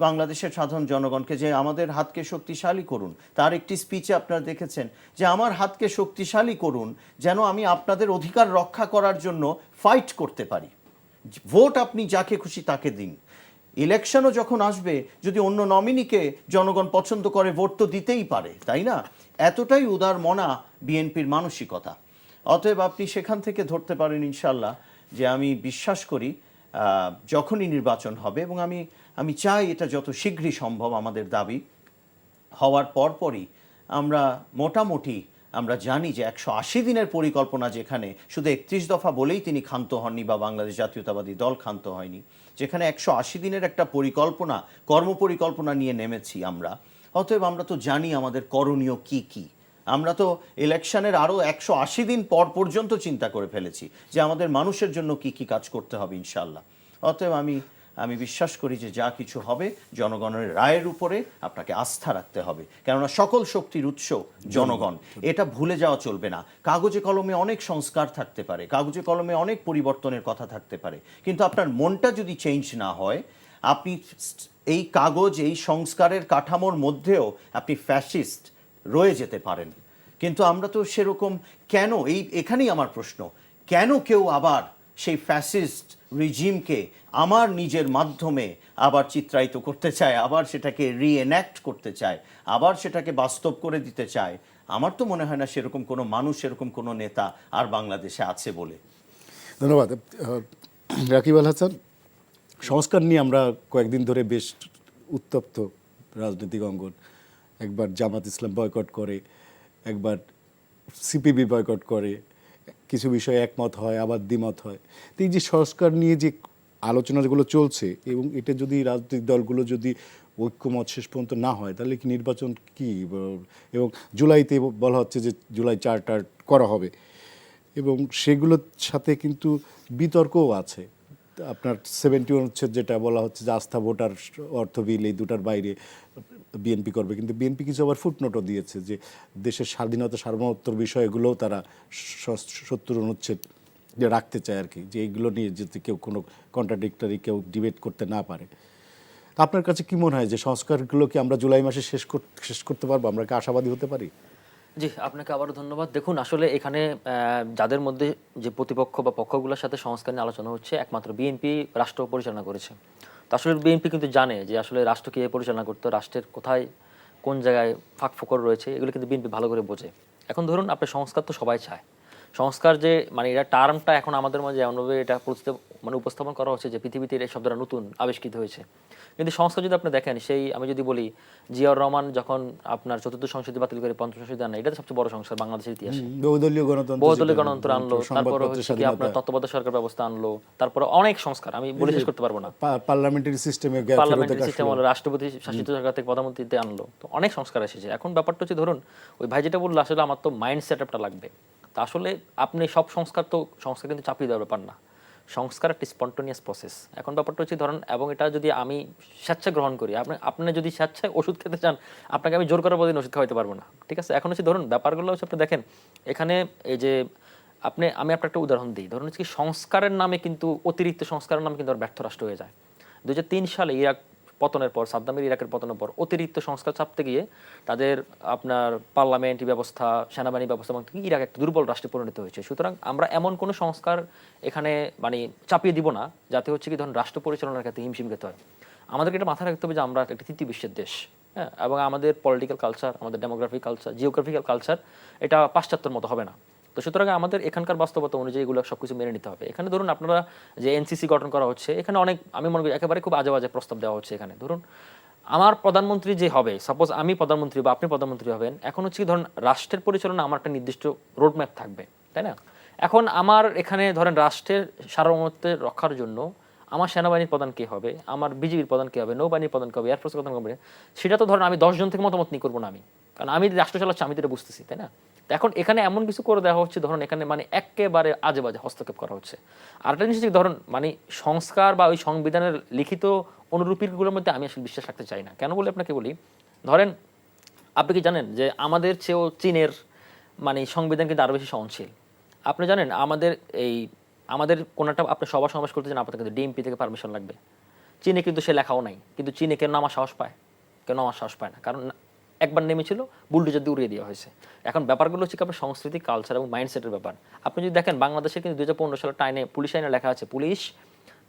বাংলাদেশের সাধারণ জনগণকে যে আমাদের হাতকে শক্তিশালী করুন। তার একটি স্পিচে আপনারা দেখেছেন যে আমার হাতকে শক্তিশালী করুন যেন আমি আপনাদের অধিকার রক্ষা করার জন্য ফাইট করতে পারি। ভোট আপনি যাকে খুশি তাকে দিন, ইলেকশনও যখন আসবে যদি অন্য নমিনিকে জনগণ পছন্দ করে, ভোট তো দিতেই পারে, তাই না? এতটাই উদার মনা বিএনপির মানসিকতা। অতএব আপনি সেখান থেকে ধরতে পারেন ইনশাল্লাহ যে আমি বিশ্বাস করি যখনই নির্বাচন হবে, এবং আমি চাই এটা যত শীঘ্রই সম্ভব, আমাদের দাবি হওয়ার পরপরই আমরা মোটামুটি আমরা জানি যে 180 দিনের পরিকল্পনা, যেখানে শুধু 31 দফা বলেই তিনি ক্ষান্ত হননি বা বাংলাদেশ জাতীয়তাবাদী দল ক্ষান্ত হয়নি, যেখানে 180 দিনের একটা পরিকল্পনা, কর্মপরিকল্পনা নিয়ে নেমেছি আমরা। অতএব আমরা তো জানি আমাদের করণীয় কি কি। আমরা তো ইলেকশনের আরও 180 দিন পর পর্যন্ত চিন্তা করে ফেলেছি যে আমাদের মানুষের জন্য কি কি কাজ করতে হবে ইনশাল্লাহ। অতএব আমি বিশ্বাস করি যে যা কিছু হবে জনগণের রায়ের উপরে আপনাকে আস্থা রাখতে হবে, কেননা সকল শক্তির উৎস জনগণ, এটা ভুলে যাওয়া চলবে না। কাগজে কলমে অনেক সংস্কার থাকতে পারে, কাগজে কলমে অনেক পরিবর্তনের কথা থাকতে পারে, কিন্তু আপনার মনটা যদি চেঞ্জ না হয়, আপনি এই কাগজ, এই সংস্কারের কাঠামোর মধ্যেও আপনি ফ্যাসিস্ট রয়ে যেতে পারেন। কিন্তু আমরা তো সেরকম কেন, এখানেই আমার প্রশ্ন, কেন কেউ আবার সেই ফ্যাসিস্ট রিজিমকে আমার নিজের মাধ্যমে আবার চিত্রায়িত করতে চায়, আবার সেটাকে রিএনঅ্যাক্ট করতে চায়, আবার সেটাকে বাস্তব করে দিতে চায়? আমার তো মনে হয় না সেরকম কোনো মানুষ, সেরকম কোনো নেতা আর বাংলাদেশে আছে বলে। ধন্যবাদ। রাকিব আল হাসান, সংস্কার নিয়ে আমরা কয়েকদিন ধরে বেশ উত্তপ্ত রাজনৈতিক অঙ্গন। একবার জামাত ইসলাম বয়কট করে, একবার সিপিবি বয়কট করে, কিছু বিষয়ে একমত হয়, আবার দ্বিমত হয়। তো এই যে সংস্কার নিয়ে যে আলোচনাগুলো চলছে, এবং এটা যদি রাজনৈতিক দলগুলো যদি ঐক্যমত শেষ পর্যন্ত না হয়, তাহলে কি নির্বাচন কি? এবং জুলাইতে বলা হচ্ছে যে জুলাই চার্টার করা হবে, এবং সেগুলোর সাথে কিন্তু বিতর্কও আছে। আপনার 71 অনুচ্ছেদ যেটা বলা হচ্ছে যে আস্থা ভোটার অর্থ বিল, এই দুটার বাইরে বিএনপি করবে, কিন্তু বিএনপি কিছু আবার ফুটনোটও দিয়েছে যে দেশের স্বাধীনতা সার্বভৌমত্বর বিষয়গুলোও তারা 70 অনুচ্ছেদ যে রাখতে চায় আর কি, যে এইগুলো নিয়ে যাতে কেউ কোনো কন্ট্রাডিক্টরি কেউ ডিবেট করতে না পারে। আপনার কাছে কি মনে হয় যে সংস্কারগুলো কি আমরা জুলাই মাসে শেষ করতে পারবো? আমরা কি আশাবাদী হতে পারি? জি, আপনাকে আবারও ধন্যবাদ। দেখুন, আসলে এখানে যাদের মধ্যে যে প্রতিপক্ষ বা পক্ষগুলোর সাথে সংস্কার নিয়ে আলোচনা হচ্ছে, একমাত্র বিএনপি রাষ্ট্র পরিচালনা করেছে। তো আসলে বিএনপি কিন্তু জানে যে আসলে রাষ্ট্র কীভাবে পরিচালনা করতে, রাষ্ট্রের কোথায় কোন জায়গায় ফাঁক ফোকর রয়েছে, এগুলো কিন্তু বিএনপি ভালো করে বোঝে। এখন ধরুন, আপনার সংস্কার তো সবাই চায়। সংস্কার যে মানে এটা টার্মটা এখন আমাদের মাঝে এমনভাবে এটা উপস্থাপন করা হচ্ছে যে পৃথিবীতে এই শব্দটা নতুন আবিষ্কৃত হয়েছে। কিন্তু সংস্কার যদি আপনি দেখেন, সেই আমি যদি বলি, জিয়াউর রহমান যখন আপনার 4th সংসদে বাতিল করে 5ম সংসদে আনে, এটা তো সবচেয়ে বড় সংস্কার বাংলাদেশের ইতিহাসে। বহুদলীয় গণতন্ত্র আনলো, তারপরে হচ্ছে কি আপনার তত্ত্বাবধায়ক সরকার ব্যবস্থা আনলো, তারপরে অনেক সংস্কার আমি বলে শেষ করতে পারবো না। পার্লামেন্টারি সিস্টেমে রাষ্ট্রপতি শাসিত সরকার থেকে প্রধানমন্ত্রীতে আনলো, তো অনেক সংস্কার এসেছে। এখন ব্যাপারটা হচ্ছে, ধরুন ওই ভাই যেটা বললো, আসলে আমার তো মাইন্ড সেটআপটা লাগবে। তা আসলে আপনি সব সংস্কার কিন্তু চাপিয়ে দেওয়ার ব্যাপার না। সংস্কার একটা স্পন্টেনিয়াস প্রসেস। এখন ব্যাপারটা হচ্ছে, ধরুন, এবং এটা যদি আমি স্বেচ্ছা গ্রহণ করি, আপনি যদি স্বেচ্ছায় ওষুধ খেতে চান, আপনাকে আমি জোর করার বদিন ওষুধ খাওয়াতে পারবো না, ঠিক আছে? এখন হচ্ছে, ধরুন, ব্যাপারগুলো হচ্ছে, আপনি দেখেন এখানে এই যে আমি আপনার একটা উদাহরণ দিই। ধরুন হচ্ছে কি, সংস্কারের নামে কিন্তু, অতিরিক্ত সংস্কারের নামে কিন্তু ব্যর্থ রাষ্ট্র হয়ে যায়। 2003 সালে ইরাক পতনের পর, সাদ্দামের ইরাকের পতনের পর অতিরিক্ত সংস্কার চাপতে গিয়ে তাদের আপনার পার্লামেন্টারি ব্যবস্থা, সেনাবাহিনী ব্যবস্থা এবং ইরাক একটা দুর্বল রাষ্ট্রে পরিণত হয়েছে। সুতরাং আমরা এমন কোনো সংস্কার এখানে চাপিয়ে দিব না যাতে হচ্ছে কি, ধরুন, রাষ্ট্র পরিচালনার ক্ষেত্রে হিমশিম খেতে হয়। আমাদেরকে এটা মাথায় রাখতে হবে যে আমরা একটা তৃতীয় বিশ্বের দেশ, হ্যাঁ, এবং আমাদের পলিটিক্যাল কালচার, আমাদের ডেমোগ্রাফিক কালচার, জিওগ্রাফিক্যাল কালচার এটা পাশ্চাত্যের মতো হবে না। তো সুতরাং আমাদের এখানকার বাস্তবতা অনুযায়ী এগুলো সবকিছু মেনে নিতে হবে। এখানে ধরুন আপনারা যে এনসিসি গঠন করা হচ্ছে, এখানে অনেক, আমি মনে করি একেবারে খুব আজে বাজে প্রস্তাব দেওয়া হচ্ছে। এখানে ধরুন আমার প্রধানমন্ত্রী যে হবে, সাপোজ আমি প্রধানমন্ত্রী বা আপনি প্রধানমন্ত্রী হবেন, এখন হচ্ছে কি, ধরুন রাষ্ট্রের পরিচালনা আমার একটা নির্দিষ্ট রোডম্যাপ থাকবে, তাই না? এখন আমার এখানে ধরেন রাষ্ট্রের সার্বভৌমত্ব রক্ষার জন্য আমার সেনাবাহিনীর প্রধান কে হবে, আমার বিজিবির প্রধান কে হবে, নৌবাহিনীর প্রধান কে হবে, এয়ারফোর্সের প্রধান কে হবে, সেটা তো ধরেন আমি 10 জন থেকে মতামত নিয়ে করবো না আমি, কারণ আমি রাষ্ট্র চালাচ্ছি, আমি তো এটা বুঝতেছি, তাই না? এখন এখানে এমন কিছু করে দেওয়া হচ্ছে, ধরুন এখানে একেবারে আজে বাজে হস্তক্ষেপ করা হচ্ছে। আরেকটা জিনিস, ধরুন সংস্কার বা ওই সংবিধানের লিখিত অনুরূপীগুলোর মধ্যে আমি আসলে বিশ্বাস রাখতে চাই না। কেন বলে আপনাকে বলি, ধরেন আপনি কি জানেন যে আমাদের চেয়েও চীনের সংবিধান কিন্তু আরো বেশি সহনশীল। আপনি জানেন আমাদের কোনটা আপনি সভা সমাবেশ করতে চান, আপনার কিন্তু ডিএমপি থেকে পারমিশন লাগবে। চীনে কিন্তু সে লেখাও নাই, কিন্তু চীনে কেন আমার সাহস পায়? কেন আমার সাহস পায় না? কারণ একবার নেমেছিল, বুলডোজার দিয়ে উড়িয়ে দেওয়া হয়েছে। এখন ব্যাপারগুলো হচ্ছে আপনার সংস্কৃতি, কালচার এবং মাইন্ডসেটের ব্যাপার। আপনি যদি দেখেন, বাংলাদেশে কিন্তু 2015 সালের পুলিশ আইনে লেখা আছে, পুলিশ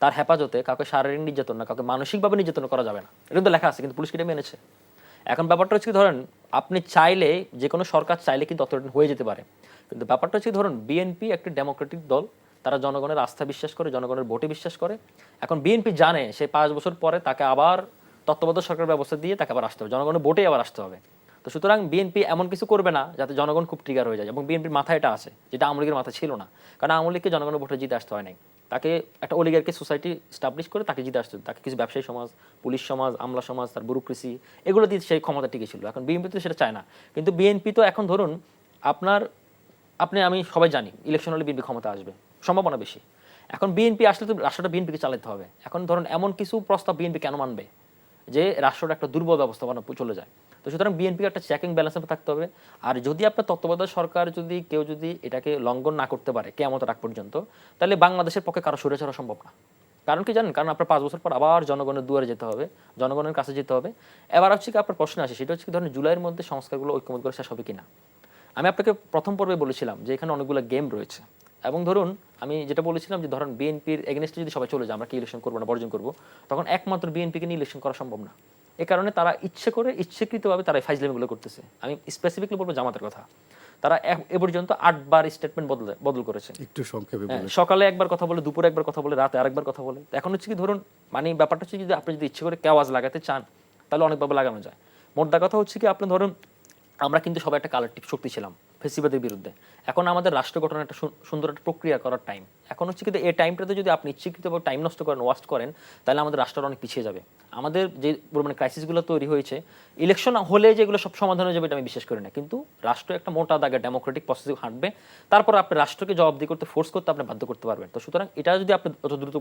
তার হেফাজতে কাউকে শারীরিক নির্যাতন না, কাউকে মানসিকভাবে নির্যাতন করা যাবে না। এটা কিন্তু লেখা আছে, কিন্তু পুলিশ এটা মেনেছে। এখন ব্যাপারটা হচ্ছে, ধরেন আপনি চাইলে, যে কোনো সরকার চাইলে কিন্তু অথরিটি হয়ে যেতে পারে, কিন্তু ব্যাপারটা হচ্ছে, ধরুন বিএনপি একটি ডেমোক্রেটিক দল, তারা জনগণের আস্থা বিশ্বাস করে, জনগণের ভোটে বিশ্বাস করে। এখন বিএনপি জানে সে 5 বছর পরে তাকে আবার তত্ত্বাবধায়ক সরকার ব্যবস্থা দিয়ে তাকে আবার আসতে হবে, জনগণের ভোটে আবার আসতে হবে। তো সুতরাং বিএনপি এমন কিছু করবে না যাতে জনগণ খুব ট্রিগার হয়ে যায়, এবং বিএনপির মাথায় এটা আছে, যেটা আওয়ামী লীগের মাথায় ছিল না। কারণ আওয়ামী লীগকে জনগণের ভোটে জিতে আসতে হয় নাই, তাকে একটা অলিগারকে সোসাইটি স্টাবলিশ করে তাকে জিতে আসতে, তাকে কিছু ব্যবসায়ী সমাজ, পুলিশ সমাজ, আমলা সমাজ, তার ব্যুরোক্রেসি, এগুলো দিয়ে সেই ক্ষমতা টিকে ছিল। এখন বিএনপি তো সেটা চায় না। কিন্তু বিএনপি তো এখন ধরুন আমি সবাই জানি ইলেকশন হলে বিএনপি ক্ষমতা আসবে, সম্ভাবনা বেশি। এখন বিএনপি আসলে তো রাষ্ট্রটা বিএনপিকে চালাতে হবে। এখন ধরুন এমন কিছু প্রস্তাব বিএনপি কেন মানবে যে রাষ্ট্রটা একটা দুর্বল ব্যবস্থাপনা চলে যায়। তো সুতরাং বিএনপিকে একটা চেকিং ব্যালেন্সে থাকতে হবে। আর যদি আপনার তত্ত্বাবধায়ক সরকার যদি কেউ যদি এটাকে লঙ্ঘন না করতে পারে কেয়ামত রাগ পর্যন্ত, তাহলে বাংলাদেশের পক্ষে কারো সরে ছাড়া সম্ভব না। কারণ কি জানেন, কারণ আপনার 5 বছর পর আবার জনগণের দুয়ারে যেতে হবে, জনগণের কাছে যেতে হবে। এবার হচ্ছে কি আপনার প্রশ্ন আসে, সেটা হচ্ছে কি ধরেন জুলাইয়ের মধ্যে সংস্কারগুলো ঐক্যমত করে শেষ হবে কিনা। আমি আপনাকে প্রথম পর্বে বলেছিলাম যে এখানে অনেকগুলো গেম রয়েছে, এবং ধরুন আমি যেটা বলেছিলাম যে ধরেন বিএনপির এগেনস্টে যদি সবাই চলে যায়, আমরা কি ইলেকশন করবো না, বর্জন করবো, তখন একমাত্র বিএনপিকে নিয়ে ইলেকশন করা সম্ভব না। এ কারণে তারা ইচ্ছে করে ইচ্ছাকৃতভাবে তারা ফাইজলামিগুলো করতেছে। আমি স্পেসিফিকলি বলবো জামাতের কথা, তারা এ পর্যন্ত 8 বার স্টেটমেন্ট বদল করেছে। একটু সংক্ষেপে বলুন। সকালে একবার কথা বলে, দুপুরে একবার কথা বলে, রাতে আরেকবার কথা বলে। এখন হচ্ছে কি ধরুন মানে ব্যাপারটা হচ্ছে যদি আপনি যদি ইচ্ছে করে কেওয়াজ লাগাতে চান তাহলে অনেকভাবে লাগানো যায়। মোদ্দা কথা হচ্ছে কি আপনি ধরুন আমরা কিন্তু সবাই একটা কালেকটিভ শক্তি ছিলাম ফেসিবাদের বিরুদ্ধে। এখন আমাদের রাষ্ট্র গঠনের একটা সুন্দর একটা প্রক্রিয়া করার টাইম। এখন হচ্ছে কিন্তু এই টাইমটাতে যদি আপনি ইচ্ছাকৃতভাবে টাইম নষ্ট করেন, ওয়াস্ট করেন, তাহলে আমাদের রাষ্ট্রটা অনেক পিছিয়ে যাবে। আমাদের যে মানে ক্রাইসিসগুলো তৈরি হয়েছে, ইলেকশন হলে যেগুলো সব সমাধান হয়ে যাবে এটা আমি বিশ্বাস করি না। কিন্তু রাষ্ট্র একটা মোটা দাগে ডেমোক্রেটিক প্রসেসে হাঁটবে, তারপর আপনি রাষ্ট্রকে জবাবদিহি করতে ফোর্স করতে আপনি বাধ্য করতে পারবেন। তো সুতরাং এটা যদি আপনি যত দ্রুত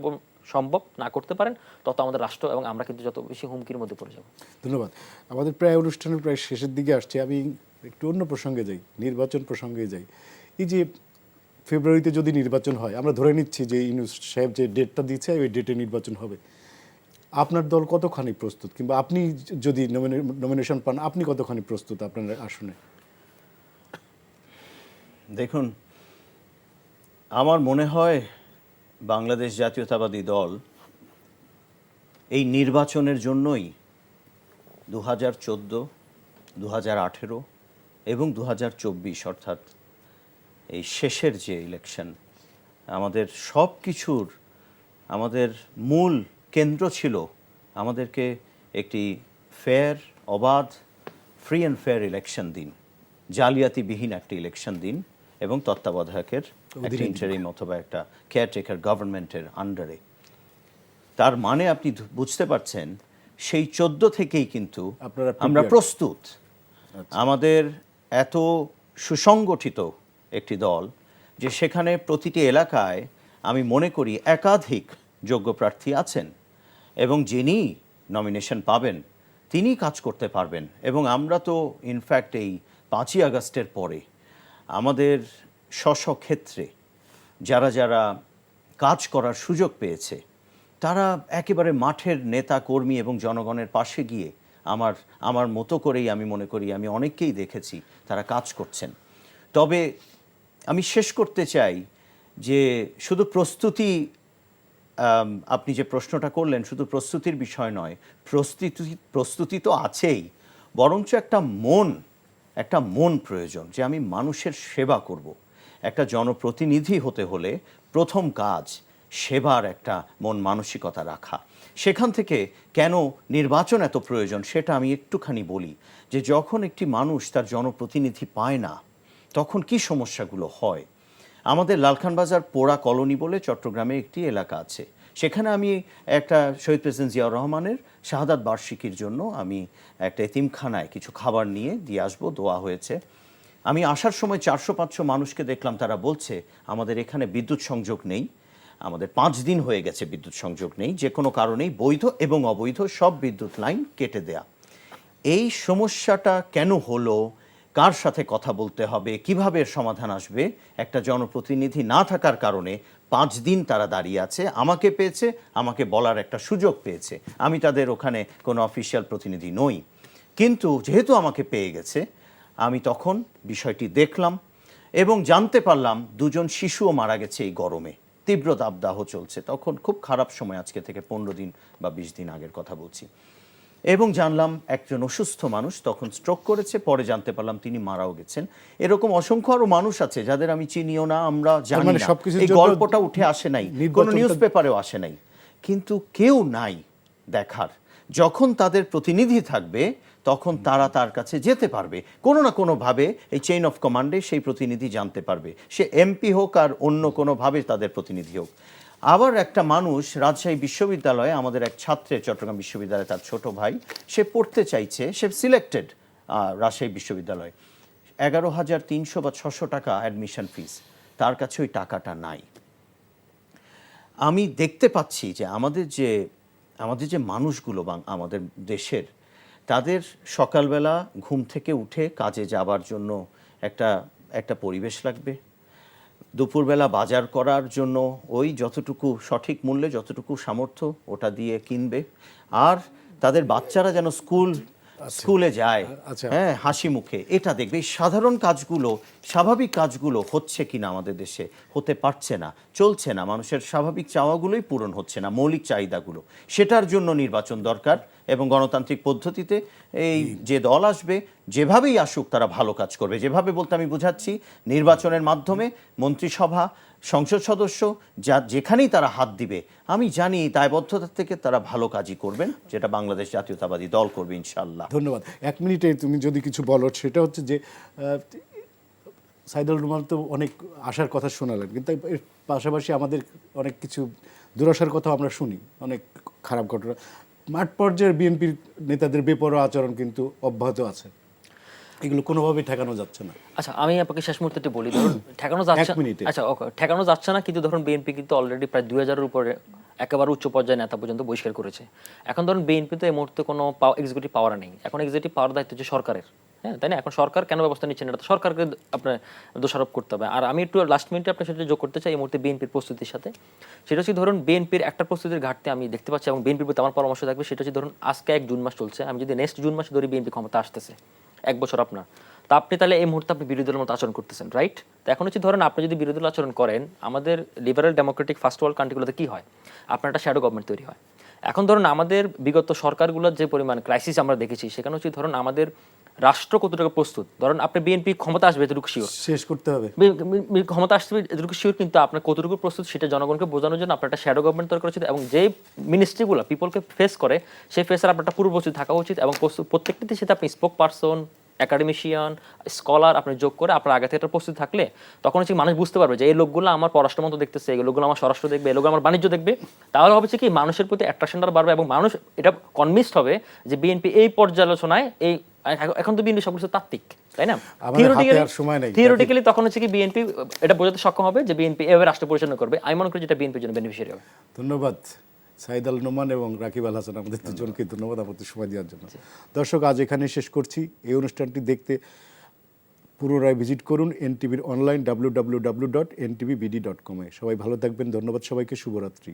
সম্ভব না করতে পারেন, তত আমাদের রাষ্ট্র এবং আমরা কিন্তু যত বেশি হুমকির মধ্যে পড়ে যাব। ধন্যবাদ। আমাদের প্রায় অনুষ্ঠানের প্রায় শেষের দিকে আসছে, আমি একটু অন্য প্রসঙ্গে যাই, নির্বাচন প্রসঙ্গে যাই। এই যে ফেব্রুয়ারিতে যদি নির্বাচন হয়, আমরা ধরে নিচ্ছি যে ইউনূস সাহেব যে ডেটটা দিচ্ছে ওই ডেটে নির্বাচন হবে, আপনার দল কতখানি প্রস্তুত, কিংবা আপনি যদি নমিনেশন পান আপনি কতখানি প্রস্তুত আপনার আসনে? দেখুন, আমার মনে হয় বাংলাদেশ জাতীয়তাবাদী দল এই নির্বাচনের জন্যই 2014, 2018 এবং 2024 অর্থাৎ এই শেষের যে ইলেকশন, আমাদের সব কিছুর আমাদের মূল কেন্দ্র ছিল আমাদেরকে একটি ফেয়ার, অবাধ, ফ্রি অ্যান্ড ফেয়ার ইলেকশন দিন, জালিয়াতিবিহীন একটা ইলেকশন দিন, এবং তত্ত্বাবধায়কের একটা ইন্টারিম অথবা একটা কেয়ারটেকার গভর্নমেন্টের আন্ডারে। তার মানে আপনি বুঝতে পারছেন সেই 14 থেকেই কিন্তু আমরা প্রস্তুত। আমাদের এত সুসংগঠিত একটি দল যে সেখানে প্রতিটি এলাকায় আমি মনে করি একাধিক যোগ্য প্রার্থী আছেন, এবং যিনি নমিনেশন পাবেন তিনি কাজ করতে পারবেন। এবং আমরা তো ইনফ্যাক্ট এই 5ই আগস্টের পরে আমাদের স্ব ক্ষেত্রে যারা যারা কাজ করার সুযোগ পেয়েছে তারা একেবারে মাঠের নেতা কর্মী এবং জনগণের পাশে গিয়ে আমার মতো করেই আমি মনে করি আমি অনেককেই দেখেছি তারা কাজ করছেন। তবে আমি শেষ করতে চাই যে শুধু প্রস্তুতি, আপনি যে প্রশ্নটা করলেন শুধু প্রস্তুতির বিষয় নয়, প্রস্তুতি তো আছেই, বরঞ্চ একটা মন প্রয়োজন যে আমি মানুষের সেবা করব। একটা জনপ্রতিনিধি হতে হলে প্রথম কাজ সেবার একটা মন মানসিকতা রাখা। সেখান থেকে কেন নির্বাচন এত প্রয়োজন সেটা আমি একটুখানি বলি, যে যখন একটি মানুষ তার জনপ্রতিনিধি পায় না তখন কি সমস্যাগুলো হয়। আমাদের লালখানবাজার পোড়া কলোনি বলে চট্টগ্রামে একটি এলাকা আছে, সেখানে আমি একটা শহীদ প্রেসিডেন্ট জিয়াউর রহমানের শাহাদাত বার্ষিকীর জন্য আমি একটা এতিমখানায় কিছু খাবার নিয়ে দিয়ে আসবো, দোয়া হয়েছে। আমি আসার সময় 400-500 মানুষকে দেখলাম, তারা বলছে আমাদের এখানে বিদ্যুৎ সংযোগ নেই, আমাদের 5 দিন হয়ে গেছে বিদ্যুৎ সংযোগ নেই, যে কোনো কারণেই বৈধ এবং অবৈধ সব বিদ্যুৎ লাইন কেটে দেয়া। এই সমস্যাটা কেন হলো, কার সাথে কথা বলতে হবে, কিভাবে এর সমাধান আসবে, একটা জনপ্রতিনিধি না থাকার কারণে 5 দিন তারা দাঁড়িয়ে আছে। আমাকে পেয়েছে, আমাকে বলার একটা সুযোগ পেয়েছে, আমি তাদের ওখানে কোনো অফিসিয়াল প্রতিনিধি নই, কিন্তু যেহেতু আমাকে পেয়ে গেছে আমি তখন বিষয়টি দেখলাম এবং জানতে পারলাম 2 জন শিশুও মারা গেছে এই গরমে, তীব্র দাবদাহ চলছে, তখন খুব খারাপ সময়, আজকে থেকে 15 দিন বা 20 দিন আগের কথা বলছি। এবং জানলাম একজন অসুস্থ মানুষ তখন স্ট্রোক করেছে, পরে জানতে পারলাম তিনি মারাও গেছেন। এরকম অসংখ্য আরো মানুষ আছে যাদের আমি চিনিও না, আমরা জানি না, এই গল্পটা উঠে আসে নাই, কোনো নিউজ পেপারেও আসে নাই, কিন্তু কেউ নাই দেখার। যখন তাদের প্রতিনিধি থাকবে তখন তারা তার কাছে যেতে পারবে, কোনো না কোনোভাবে এই চেইন অফ কমান্ডে সেই প্রতিনিধি জানতে পারবে, সে এমপি হোক আর অন্য কোনোভাবে তাদের প্রতিনিধি হোক। আবার একটা মানুষ রাজশাহী বিশ্ববিদ্যালয়ে, আমাদের এক ছাত্রের, চট্টগ্রাম বিশ্ববিদ্যালয়ে তার ছোট ভাই, সে পড়তে চাইছে, সে সিলেক্টেড রাজশাহী বিশ্ববিদ্যালয়ে, 11,300 বা 600 টাকা অ্যাডমিশন ফিস, তার কাছে ওই টাকাটা নাই। আমি দেখতে পাচ্ছি যে আমাদের যে মানুষগুলো বা আমাদের দেশের, তাদের সকালবেলা ঘুম থেকে উঠে কাজে যাবার জন্য একটা পরিবেশ লাগবে, দুপুরবেলা বাজার করার জন্য ওই যতটুকু সঠিক মূল্যে যতটুকু সামর্থ্য ওটা দিয়ে কিনবে, আর তাদের বাচ্চারা যেন স্কুলে যায় আচ্ছা। হ্যাঁ হাসি মুখে, এটা দেখবে। এই সাধারণ কাজগুলো, স্বাভাবিক কাজগুলো হচ্ছে কিনা আমাদের দেশে, হতে পারছে না, চলছে না, মানুষের স্বাভাবিক চাওয়াগুলোই পূরণ হচ্ছে না, মৌলিক চাহিদাগুলো। সেটার জন্য নির্বাচন দরকার, এবং গণতান্ত্রিক পদ্ধতিতে এই যে দল আসবে যেভাবেই আসুক তারা ভালো কাজ করবে। যেভাবে বলতে আমি বুঝাচ্ছি, নির্বাচনের মাধ্যমে মন্ত্রিসভা, সংসদ সদস্য যেখানেই তারা হাত দিবে, আমি জানি দায়বদ্ধতা থেকে তারা ভালো কাজই করবেন, যেটা বাংলাদেশ জাতীয়তাবাদী দল করবে ইনশাআল্লাহ। ধন্যবাদ। 1 মিনিটে তুমি যদি কিছু বলো, সেটা হচ্ছে যে সাইদুল রহমান তো অনেক আশার কথা শোনালেন, কিন্তু এর পাশাপাশি আমাদের অনেক কিছু দুরাশার কথা আমরা শুনি, অনেক খারাপ ঘটনা। মাঠ পর্যায়ের বিএনপির নেতাদের বেপরোয়া আচরণ কিন্তু অব্যাহত আছে, এগুলো কোনোভাবেই ঠেকানো যাচ্ছে না। আচ্ছা, আমি আপনাকে শেষ মুহূর্তে বলি, ধরুন ঠেকানো যাচ্ছে, 1 মিনিটে। আচ্ছা ওকে, ঠেকানো যাচ্ছে না, কিন্তু ধরুন বিএনপি কিন্তু অলরেডি প্রায় 2000-এর উপরে একেবারে উচ্চ পর্যায়ে নেতা পর্যন্ত বহিষ্কার করেছে। এখন ধরুন বিএনপি তো এই মুহূর্তে কোনো এক্সিকিউটিভ পাওয়ার নেই, এখন এক্সিকিউটিভ পাওয়ার দায়িত্ব হচ্ছে সরকারের, হ্যাঁ তাই না? এখন সরকার কেন ব্যবস্থা নিচ্ছে না, এটা তো সরকারকে আপনার দোষারোপ করতে হবে। আর আমি একটু লাস্ট মিনিটে আপনার সাথে যোগ করতে চাই এই মুহূর্তে বিএনপির প্রস্তুতির সাথে। সেটা হচ্ছে ধরুন বিএনপির একটা প্রস্তুতির ঘাটতি আমি দেখতে পাচ্ছি, এবং বিএনপির প্রতি আমার পরামর্শ থাকবে, সেটা হচ্ছে ধরুন আজকে 1 জুন মাস চলছে, আমি যদি নেক্সট জুন মাসে ধরি বিএনপি ক্ষমতা আসতেছে 1 বছর আপনার, তা আপনি তাহলে এই মুহূর্তে আপনি বিরোধী দলের মতো আচরণ করতেছেন, রাইট? তো এখন হচ্ছে ধরেন আপনি যদি বিরোধী দল আচরণ করেন, আমাদের লিবারেল ডেমোক্রেটিক ফার্স্ট ওয়ার্ল্ড কান্ট্রিগুলোতে কি হয়, আপনার একটা শ্যাডো গভর্নমেন্ট তৈরি হয়। এখন ধরুন আমাদের বিগত সরকারগুলোর যে পরিমাণ ক্রাইসিস আমরা দেখেছি, সেখানে হচ্ছে ধরুন আমাদের রাষ্ট্র কতটুকু প্রস্তুত, ধরুন আপনি বিএনপি ক্ষমতা আসবে এতটুকু শিওর, শেষ করতে হবে। ক্ষমতা আসবে এতটুকু শিওর, কিন্তু আপনার কতটুকু প্রস্তুত সেটা জনগণকে বোঝানোর জন্য আপনার একটা শ্যাডো গভর্নমেন্ট তৈরি করা উচিত, এবং যে মিনিস্ট্রিগুলো পিপলকে ফেস করে সেই ফেসের আপনার একটা পূর্ব প্রস্তুতি থাকা উচিত, এবং প্রত্যেকটিতে সেটা আপনি স্পোক পারসন, একাডেমিশিয়ান, স্কলার আপনি যোগ করে আপনার আগে থেকে একটা প্রস্তুতি থাকলে তখন হচ্ছে মানুষ বুঝতে পারবে যে এই লোকগুলো আমার পররাষ্ট্র মন্ত্র দেখতেছে, এই লোকগুলো আমার স্বরাষ্ট্র দেখবে, এই লোকগুলো আমার বাণিজ্য দেখবে। তাহলে হবে কি মানুষের প্রতি অ্যাট্রাকশনটা বাড়বে, এবং মানুষ এটা কনভিন্সড হবে যে বিএনপি এই পর্যালোচনায় এই, এখন তো বিএনপি সবকিছু তাত্ত্বিক, তাই না? আমাদের হাতে আর সময় নেই। থিওরিটিক্যালি তখন হচ্ছে কি বিএনপি এটা বোঝাতে সক্ষম হবে যে বিএনপি এভাবে রাষ্ট্র পরিচালনা করবে। আমি মনে করি যেটা বিএনপির জন্য বেনিফিশিয়ারি হবে। ধন্যবাদ সাইদ আল নোমান এবং রাকিব আল হাসান, আমাদের দুজনকে ধন্যবাদ আমাদের সময় দেওয়ার জন্য। দর্শক, আজ এখানে শেষ করছি। এই অনুষ্ঠানটি দেখতে পুনরায় ভিজিট করুন এনটিভির অনলাইন www.ntvbd.com-এ। সবাই ভালো থাকবেন, ধন্যবাদ সবাইকে, শুভরাত্রি।